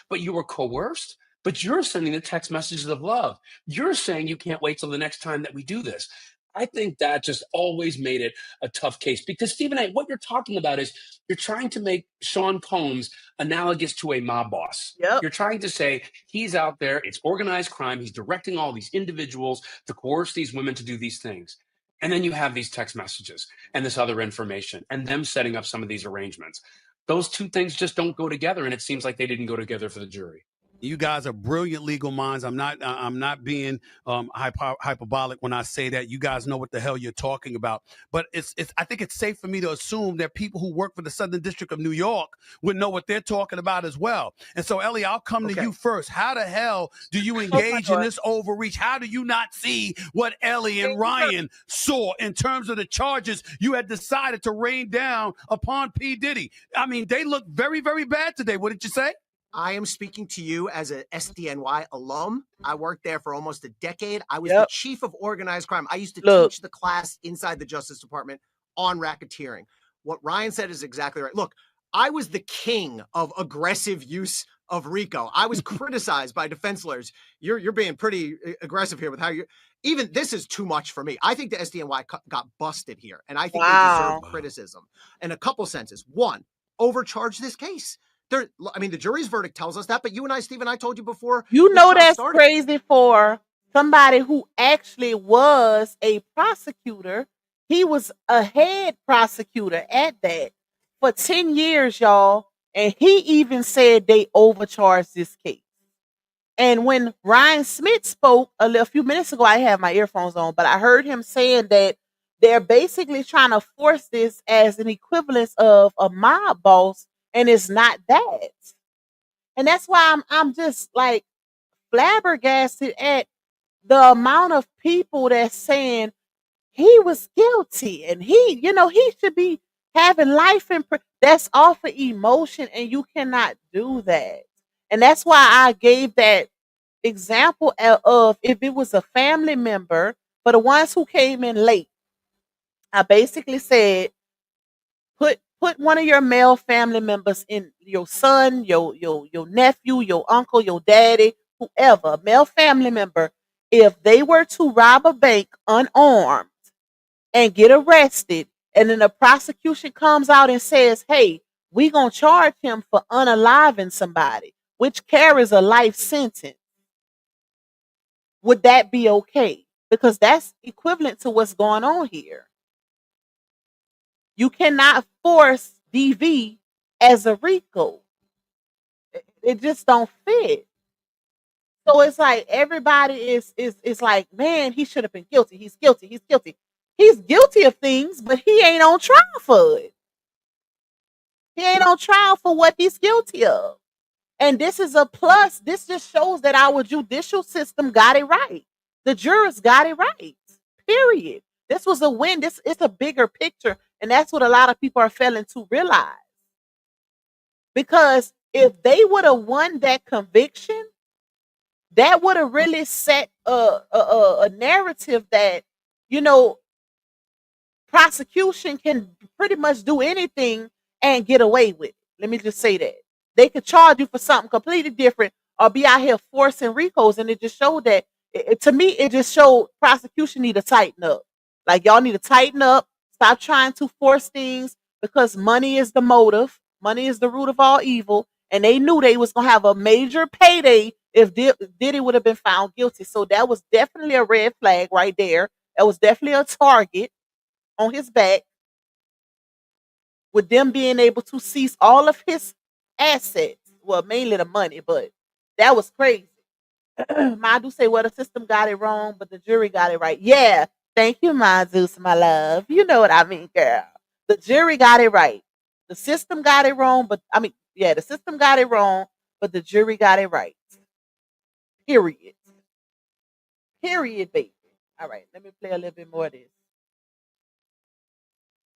But you were coerced. But you're sending the text messages of love. You're saying you can't wait till the next time that we do this. I think that just always made it a tough case, because Stephen A., what you're talking about is you're trying to make Sean Combs analogous to a mob boss. Yep. You're trying to say he's out there, it's organized crime, he's directing all these individuals to coerce these women to do these things. And then you have these text messages and this other information and them setting up some of these arrangements. Those two things just don't go together, and it seems like they didn't go together for the jury. You guys are brilliant legal minds. I'm not being hyperbolic when I say that. You guys know what the hell you're talking about. But I think it's safe for me to assume that people who work for the Southern District of New York would know what they're talking about as well. And so, Ellie, I'll come to you first. How the hell do you engage in this overreach? How do you not see what Ellie and Ryan saw in terms of the charges you had decided to rain down upon P. Diddy? I mean, they look very, very bad today. What did you say? I am speaking to you as a SDNY alum. I worked there for almost a decade. I was the chief of organized crime. I used to teach the class inside the Justice Department on racketeering. What Ryan said is exactly right. Look, I was the king of aggressive use of RICO. I was criticized by defense lawyers. You're being pretty aggressive here with how you. Even this is too much for me. I think the SDNY got busted here, and I think they deserve criticism in a couple senses. One, overcharge this case. I mean, the jury's verdict tells us that, but you and I, Steve, and I told you before. You know that's crazy for somebody who actually was a prosecutor. He was a head prosecutor at that for 10 years, y'all. And he even said they overcharged this case. And when Ryan Smith spoke a few minutes ago, I have my earphones on, but I heard him saying that they're basically trying to force this as an equivalence of a mob boss. And it's not that. And that's why I'm just like flabbergasted at the amount of people that's saying he was guilty and he should be having life in prison. That's off of emotion, and you cannot do that. And that's why I gave that example of if it was a family member, for the ones who came in late, I basically said, Put one of your male family members in, your son, your nephew, your uncle, your daddy, whoever, male family member. If they were to rob a bank unarmed and get arrested, and then the prosecution comes out and says, hey, we're going to charge him for unaliving somebody, which carries a life sentence, would that be okay? Because that's equivalent to what's going on here. You cannot force DV as a RICO. It just don't fit. So it's like everybody is like, man, he should have been guilty. He's guilty. He's guilty. He's guilty of things, but he ain't on trial for it. He ain't on trial for what he's guilty of. And this is a plus. This just shows that our judicial system got it right. The jurors got it right. Period. This was a win. It's a bigger picture. And that's what a lot of people are failing to realize. Because if they would have won that conviction, that would have really set a narrative that, prosecution can pretty much do anything and get away with it. Let me just say that. They could charge you for something completely different or be out here forcing RICOs. And it just showed that, to me, it just showed prosecution need to tighten up. Like, y'all need to tighten up. Stop trying to force things, because money is the motive. Money is the root of all evil. And they knew they was going to have a major payday if Diddy would have been found guilty. So that was definitely a red flag right there. That was definitely a target on his back, with them being able to seize all of his assets. Well, mainly the money, but that was crazy. Madu say, well, the system got it wrong, but the jury got it right. Yeah. Thank you, my Zeus, my love. You know what I mean, girl. The jury got it right. The system got it wrong, the system got it wrong, but the jury got it right. Period. Period, baby. All right, let me play a little bit more of this.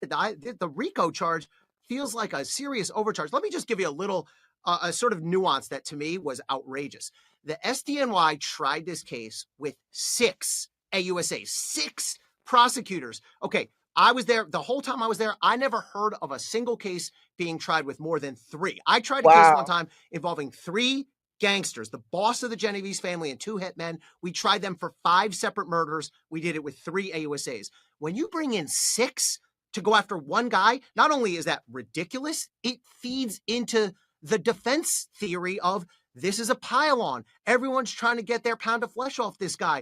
The RICO charge feels like a serious overcharge. Let me just give you a little, a sort of nuance that to me was outrageous. The SDNY tried this case with 6 AUSAs, 6 prosecutors. Okay, I was there the whole time I was there. I never heard of a single case being tried with more than 3. I tried a case one time involving 3 gangsters, the boss of the Genovese family and 2 hitmen. We tried them for 5 separate murders. We did it with 3 AUSAs. When you bring in 6 to go after one guy, not only is that ridiculous, it feeds into the defense theory of this is a pile-on. Everyone's trying to get their pound of flesh off this guy.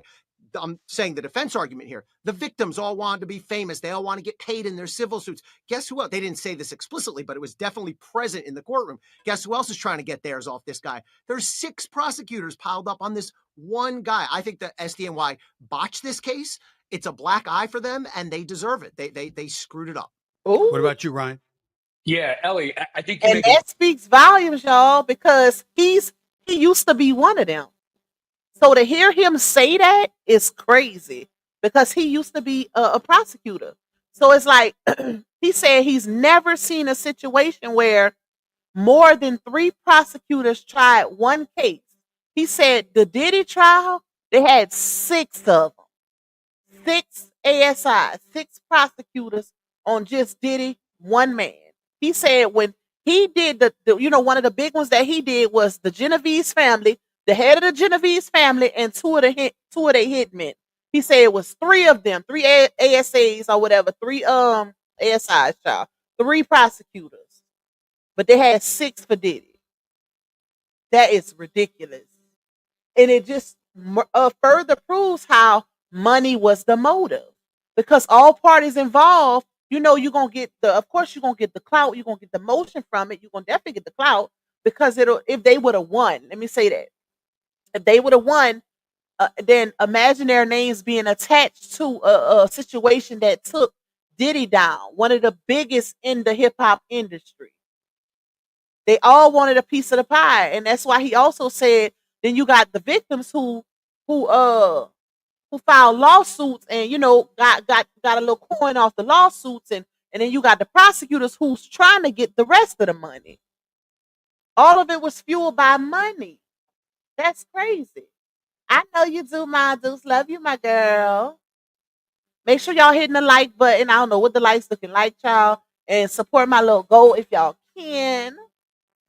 I'm saying the defense argument here. The victims all wanted to be famous. They all want to get paid in their civil suits. Guess who else? They didn't say this explicitly, but it was definitely present in the courtroom. Guess who else is trying to get theirs off this guy? There's 6 prosecutors piled up on this one guy. I think the SDNY botched this case. It's a black eye for them, and they deserve it. They screwed it up. Ooh. What about you, Ryan? Yeah, Ellie, I think you And make that speaks volumes, y'all, because he used to be one of them. So to hear him say that is crazy because he used to be a prosecutor. So it's like he said he's never seen a situation where more than 3 prosecutors tried one case. He said the Diddy trial, they had 6 of them. 6 ASI, 6 prosecutors on just Diddy, one man. He said when he did the one of the big ones that he did was the Genovese family, the head of the Genovese family, and two of their hitmen. He said it was 3 of them, 3 ASAs or whatever, 3 ASIs, child, 3 prosecutors, but they had 6 for Diddy. That is ridiculous, and it just further proves how money was the motive, because all parties involved. You're gonna get of course you're gonna get the clout, you're gonna get the motion from it, you're gonna definitely get the clout because if they would have won, let me say that. If they would have won, then imagine their names being attached to a situation that took Diddy down, one of the biggest in the hip hop industry. They all wanted a piece of the pie, and that's why he also said. Then you got the victims who filed lawsuits and got a little coin off the lawsuits, and then you got the prosecutors who's trying to get the rest of the money. All of it was fueled by money. That's crazy. I know you do, my Deuce. Love you, my girl. Make sure y'all hitting the like button. I don't know what the likes looking like, y'all. And support my little goal if y'all can.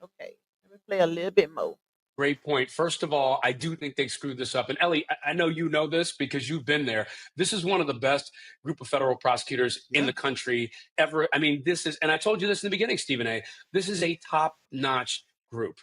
Okay, let me play a little bit more. Great point. First of all, I do think they screwed this up. And Ellie, I know you know this because you've been there. This is one of the best group of federal prosecutors in the country ever. I mean, this is, and I told you this in the beginning, Stephen A. This is a top-notch group.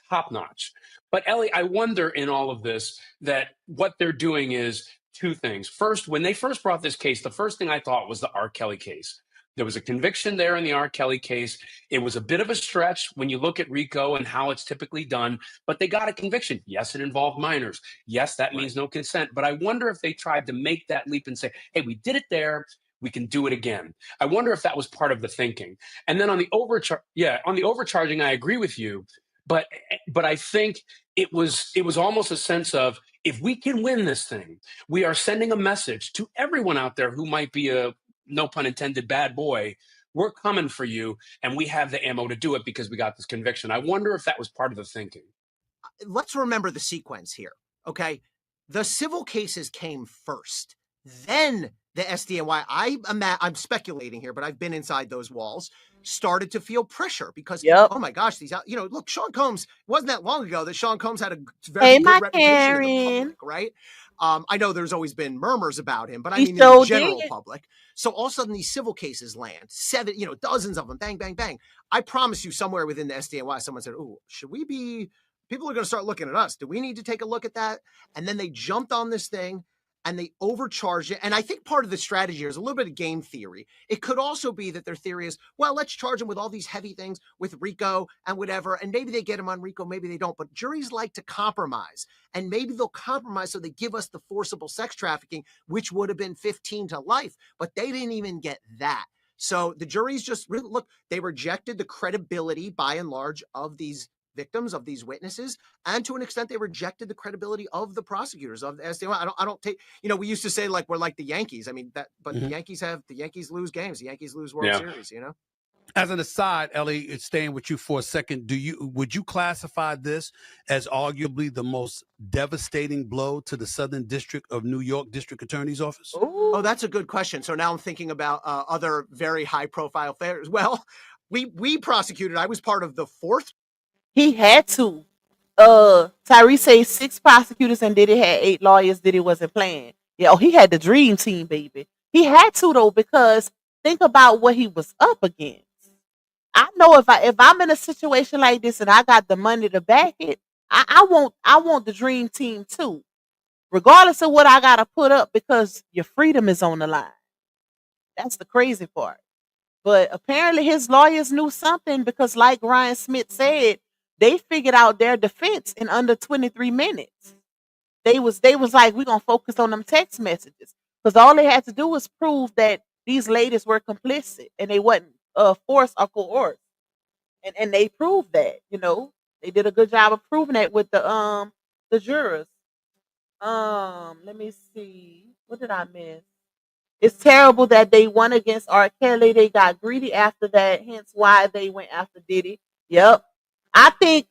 Top-notch. But Ellie, I wonder in all of this that what they're doing is 2 things. First, when they first brought this case, the first thing I thought was the R. Kelly case. There was a conviction there in the R. Kelly case. It was a bit of a stretch when you look at RICO and how it's typically done, but they got a conviction. Yes, it involved minors. Yes, that means no consent. But I wonder if they tried to make that leap and say, hey, we did it there. We can do it again. I wonder if that was part of the thinking. And then on the overcharging, I agree with you. But I think it was almost a sense of, if we can win this thing, we are sending a message to everyone out there who might be a, no pun intended, bad boy. We're coming for you, and we have the ammo to do it because we got this conviction. I wonder if that was part of the thinking. Let's remember the sequence here, okay? The civil cases came first. Then the SDNY, I'm speculating here, but I've been inside those walls, started to feel pressure because, oh my gosh, look, Sean Combs, it wasn't that long ago that Sean Combs had a very good reputation in the public, right? I know there's always been murmurs about him, but I mean in the general public. So all of a sudden these civil cases land, 7, dozens of them, bang, bang, bang. I promise you somewhere within the SDNY, someone said, oh, people are going to start looking at us. Do we need to take a look at that? And then they jumped on this thing and they overcharged it. And I think part of the strategy here is a little bit of game theory. It could also be that their theory is, well, let's charge them with all these heavy things with RICO and whatever. And maybe they get them on RICO, maybe they don't. But juries like to compromise. And maybe they'll compromise so they give us the forcible sex trafficking, which would have been 15 to life. But they didn't even get that. So the juries just look, they rejected the credibility by and large of these victims, of these witnesses, and to an extent they rejected the credibility of the prosecutors of the SDNY. I don't take, we used to say like we're like the Yankees. I mean but the Yankees lose games, the Yankees lose World Series, As an aside, Ellie, staying with you for a second, would you classify this as arguably the most devastating blow to the Southern District of New York District Attorney's Office? Ooh. Oh, that's a good question. So now I'm thinking about other very high profile affairs. Well, we prosecuted, I was part of the 4th. He had to. Tyrese said 6 prosecutors and Diddy had 8 lawyers. Diddy wasn't playing. Yeah, he had the dream team, baby. He had to though, because think about what he was up against. I know if I'm in a situation like this and I got the money to back it, I want the dream team too. regardless of what I gotta put up because your freedom is on the line. That's the crazy part. But apparently his lawyers knew something because like Ryan Smith said, they figured out their defense in under 23 minutes. They was like, we're gonna focus on them text messages. Because all they had to do was prove that these ladies were complicit and they wasn't forced or coerced. And they proved that, They did a good job of proving that with the jurors. Let me see. What did I miss? It's terrible that they won against R. Kelly. They got greedy after that, hence why they went after Diddy. Yep. I think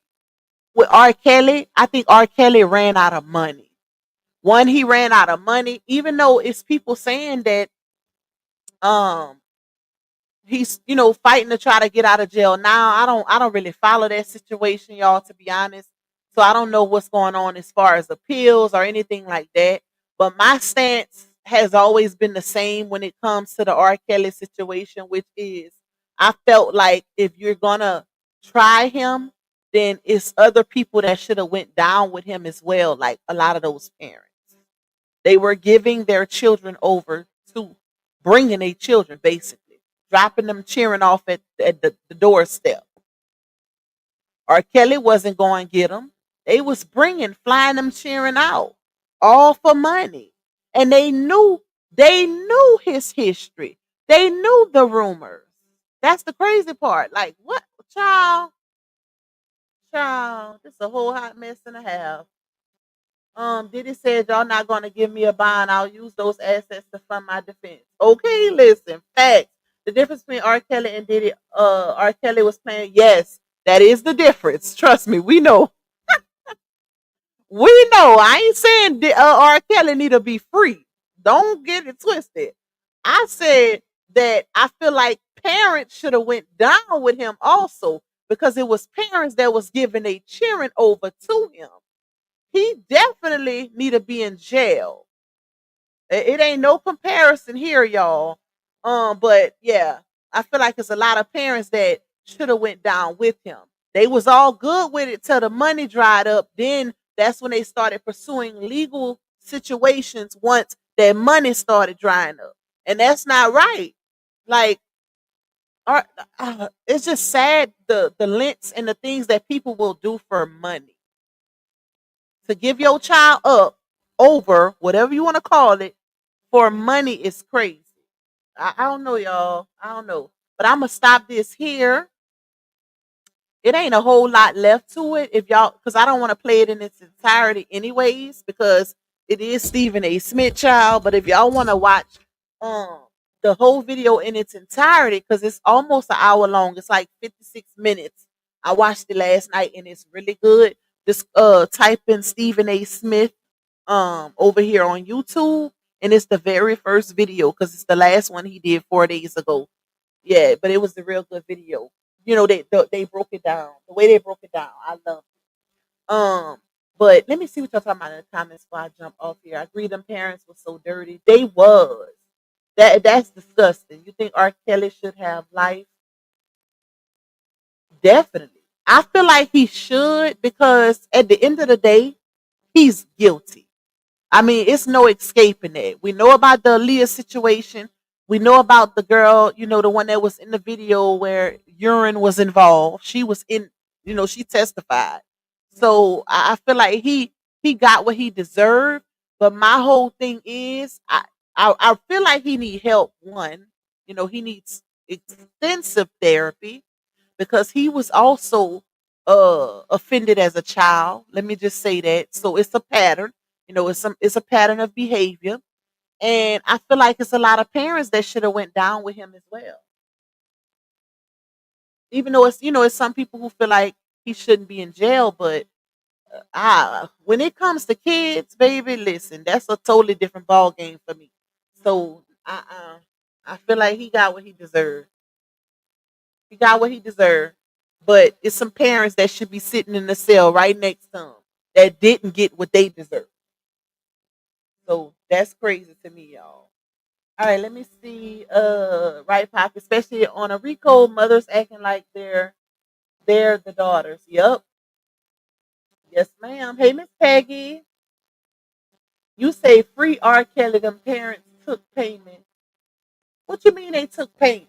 with R. Kelly, I think R. Kelly ran out of money. One, he ran out of money, even though it's people saying that um he's fighting to try to get out of jail now. I don't really follow that situation, y'all, to be honest. So I don't know what's going on as far as appeals or anything like that. But my stance has always been the same when it comes to the R. Kelly situation, which is I felt like if you're gonna try him, then it's other people that should have went down with him as well, like a lot of those parents. They were giving their children over to bringing their children, basically, dropping them, cheering off at the doorstep. R. Kelly wasn't going to get them. They was flying them, cheering out, all for money. And they knew his history. They knew the rumors. That's the crazy part. Like, what, child? Child, this is a whole hot mess and a half. Diddy said y'all not gonna give me a bond. I'll use those assets to fund my defense. Okay, listen, facts. The difference between R. Kelly and Diddy, R. Kelly was playing. Yes, that is the difference. Trust me, we know. We know. I ain't saying R. Kelly need to be free. Don't get it twisted. I said that I feel like parents should have went down with him also because it was parents that was giving a cheering over to him. He definitely need to be in jail. It ain't no comparison here, y'all. But yeah, I feel like there's a lot of parents that should have went down with him. They was all good with it till the money dried up. Then that's when they started pursuing legal situations once that money started drying up. And that's not right. Like, it's just sad the lengths and the things that people will do for money. To give your child up over whatever you want to call it for money is crazy. I don't know, y'all. I don't know. But I'm gonna stop this here. It ain't a whole lot left to it if y'all because I don't want to play it in its entirety anyways, because it is Stephen A. Smith, child. But if y'all want to watch um the whole video in its entirety, because it's almost an hour long, it's like 56 minutes. I watched it last night and it's really good. Just type in Stephen A. Smith over here on YouTube, and it's the very first video because it's the last one he did 4 days ago. Yeah, but it was a real good video. They broke it down. The way they broke it down, I love it. But let me see what y'all talking about in the comments before I jump off here. I agree them parents were so dirty. They was. That's disgusting. You think R. Kelly should have life? Definitely. I feel like he should because at the end of the day, he's guilty. I mean, it's no escaping it. We know about the Aaliyah situation. We know about the girl, the one that was in the video where urine was involved. She was in, she testified. So I feel like he got what he deserved. But my whole thing is, I feel like he need help. One, he needs extensive therapy because he was also offended as a child. Let me just say that. So it's a pattern. It's a pattern of behavior, and I feel like it's a lot of parents that should have went down with him as well. Even though it's some people who feel like he shouldn't be in jail, but when it comes to kids, baby, listen, that's a totally different ball game for me. So I feel like he got what he deserved. He got what he deserved, but it's some parents that should be sitting in the cell right next to him that didn't get what they deserved. So that's crazy to me, y'all. All right, let me see. Right, Pop, especially on a RICO, mothers acting like they're the daughters. Yep. Yes, ma'am. Hey, Miss Peggy. You say free R. Kelly, them parents took payment. What you mean they took payment?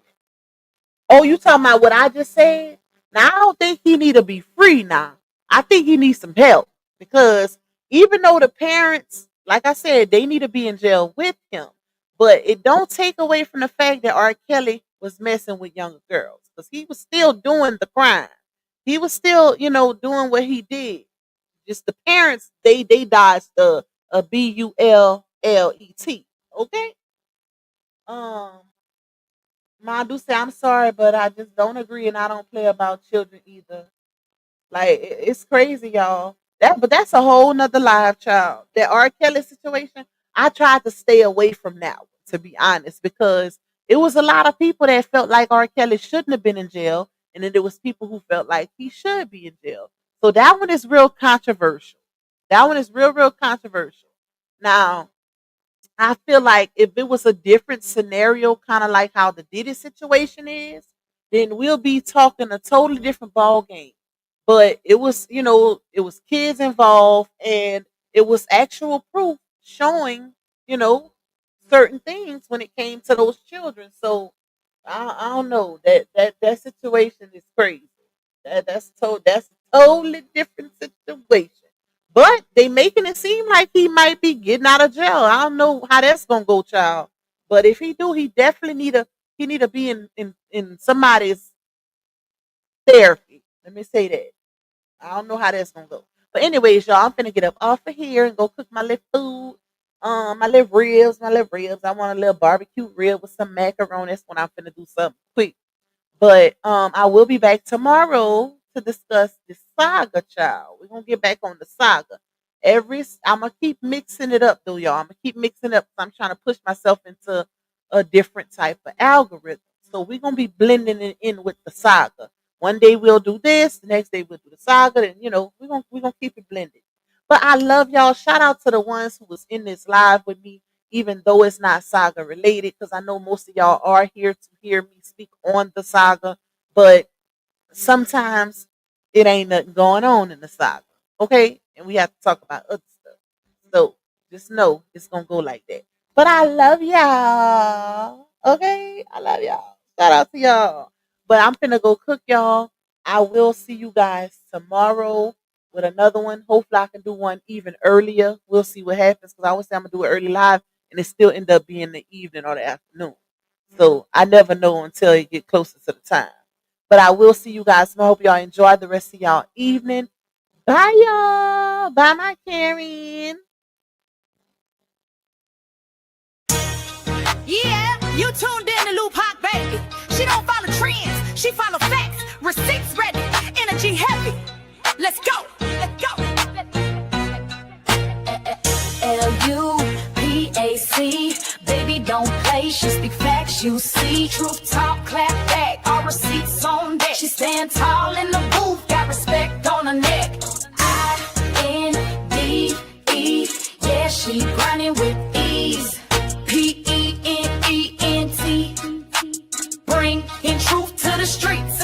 Oh, you talking about what I just said? Now, I don't think he need to be free now. I think he needs some help because even though the parents, like I said, they need to be in jail with him, but it don't take away from the fact that R. Kelly was messing with younger girls because he was still doing the crime. He was still, doing what he did. Just the parents, they dodged the bullet. Okay. Ma do say I'm sorry, but I just don't agree, and I don't play about children either. Like it's crazy, y'all. But that's a whole nother live child. That R. Kelly situation, I tried to stay away from that one, to be honest, because it was a lot of people that felt like R. Kelly shouldn't have been in jail, and then there was people who felt like he should be in jail. So that one is real controversial. That one is real controversial. Now, I feel like if it was a different scenario, kind of like how the Diddy situation is, then we'll be talking a totally different ball game. But it was, it was kids involved, and it was actual proof showing, certain things when it came to those children. So I don't know, that situation is crazy. That's a totally different situation. But they making it seem like he might be getting out of jail. I don't know how that's gonna go, child. But if he do, he definitely need to be in somebody's therapy. Let me say that. I don't know how that's gonna go. But anyways, y'all, I'm finna get up off of here and go cook my little food. My little ribs. I want a little barbecue rib with some macaroni. That's when I'm finna do something quick. But I will be back tomorrow to discuss the saga, child. We're gonna get back on the saga. I'm gonna keep mixing it up though, y'all. I'm gonna keep mixing it up because I'm trying to push myself into a different type of algorithm. So we're gonna be blending it in with the saga. One day we'll do this, the next day we'll do the saga, and we're gonna keep it blended. But I love y'all. Shout out to the ones who was in this live with me, even though it's not saga related, because I know most of y'all are here to hear me speak on the saga, but sometimes it ain't nothing going on in the saga. Okay? And we have to talk about other stuff. So just know it's gonna go like that. But I love y'all. Okay? I love y'all. Shout out to y'all. But I'm finna go cook, y'all. I will see you guys tomorrow with another one. Hopefully I can do one even earlier. We'll see what happens because I always say I'm gonna do it early live and it still end up being the evening or the afternoon. So I never know until you get closer to the time. But I will see you guys tomorrow. Hope y'all enjoy the rest of y'all evening. Bye, y'all. Bye, my Karen. Yeah, you tuned in to Lupac, baby. She don't follow trends, she follow facts. Receipts ready, energy heavy. Let's go, let's go. Lupac, baby, don't play. She speak facts, you see. Truth talk, clap back. All receipts on deck. She stand tall in the booth, got respect on her neck. INDE, yeah, she grinding with ease. PENENT, bring in truth to the streets.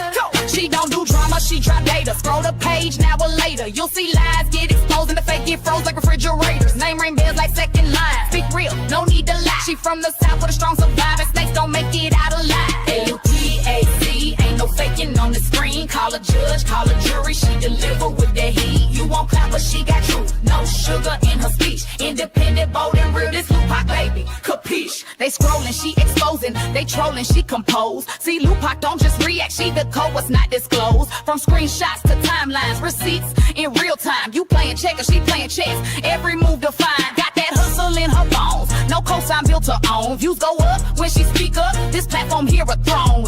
She don't do drama, she drop data. Scroll the page, now or later. You'll see lies get exposed and the fake get froze like refrigerators. Name ring bells like second line. Speak real, no need to lie. She from the south with a strong survivor. Snakes don't make it out alive. LUPAC, ain't no faking on the screen. Call a judge, call a jury. She deliver with that heat. You won't clap, but she got truth. No sugar in her speech. Independent, bold and real. This Lupac, baby. Capiche? They scrolling, she exposing. They trolling, she compose. See, Lupac don't just react. She the code was not disclosed. From screenshots to timelines, receipts in real time. You playing checkers, she playing chess. Every move defined. Got that hustle in her bones. No cosign built to own. Views go up when she speak up. This platform here a throne.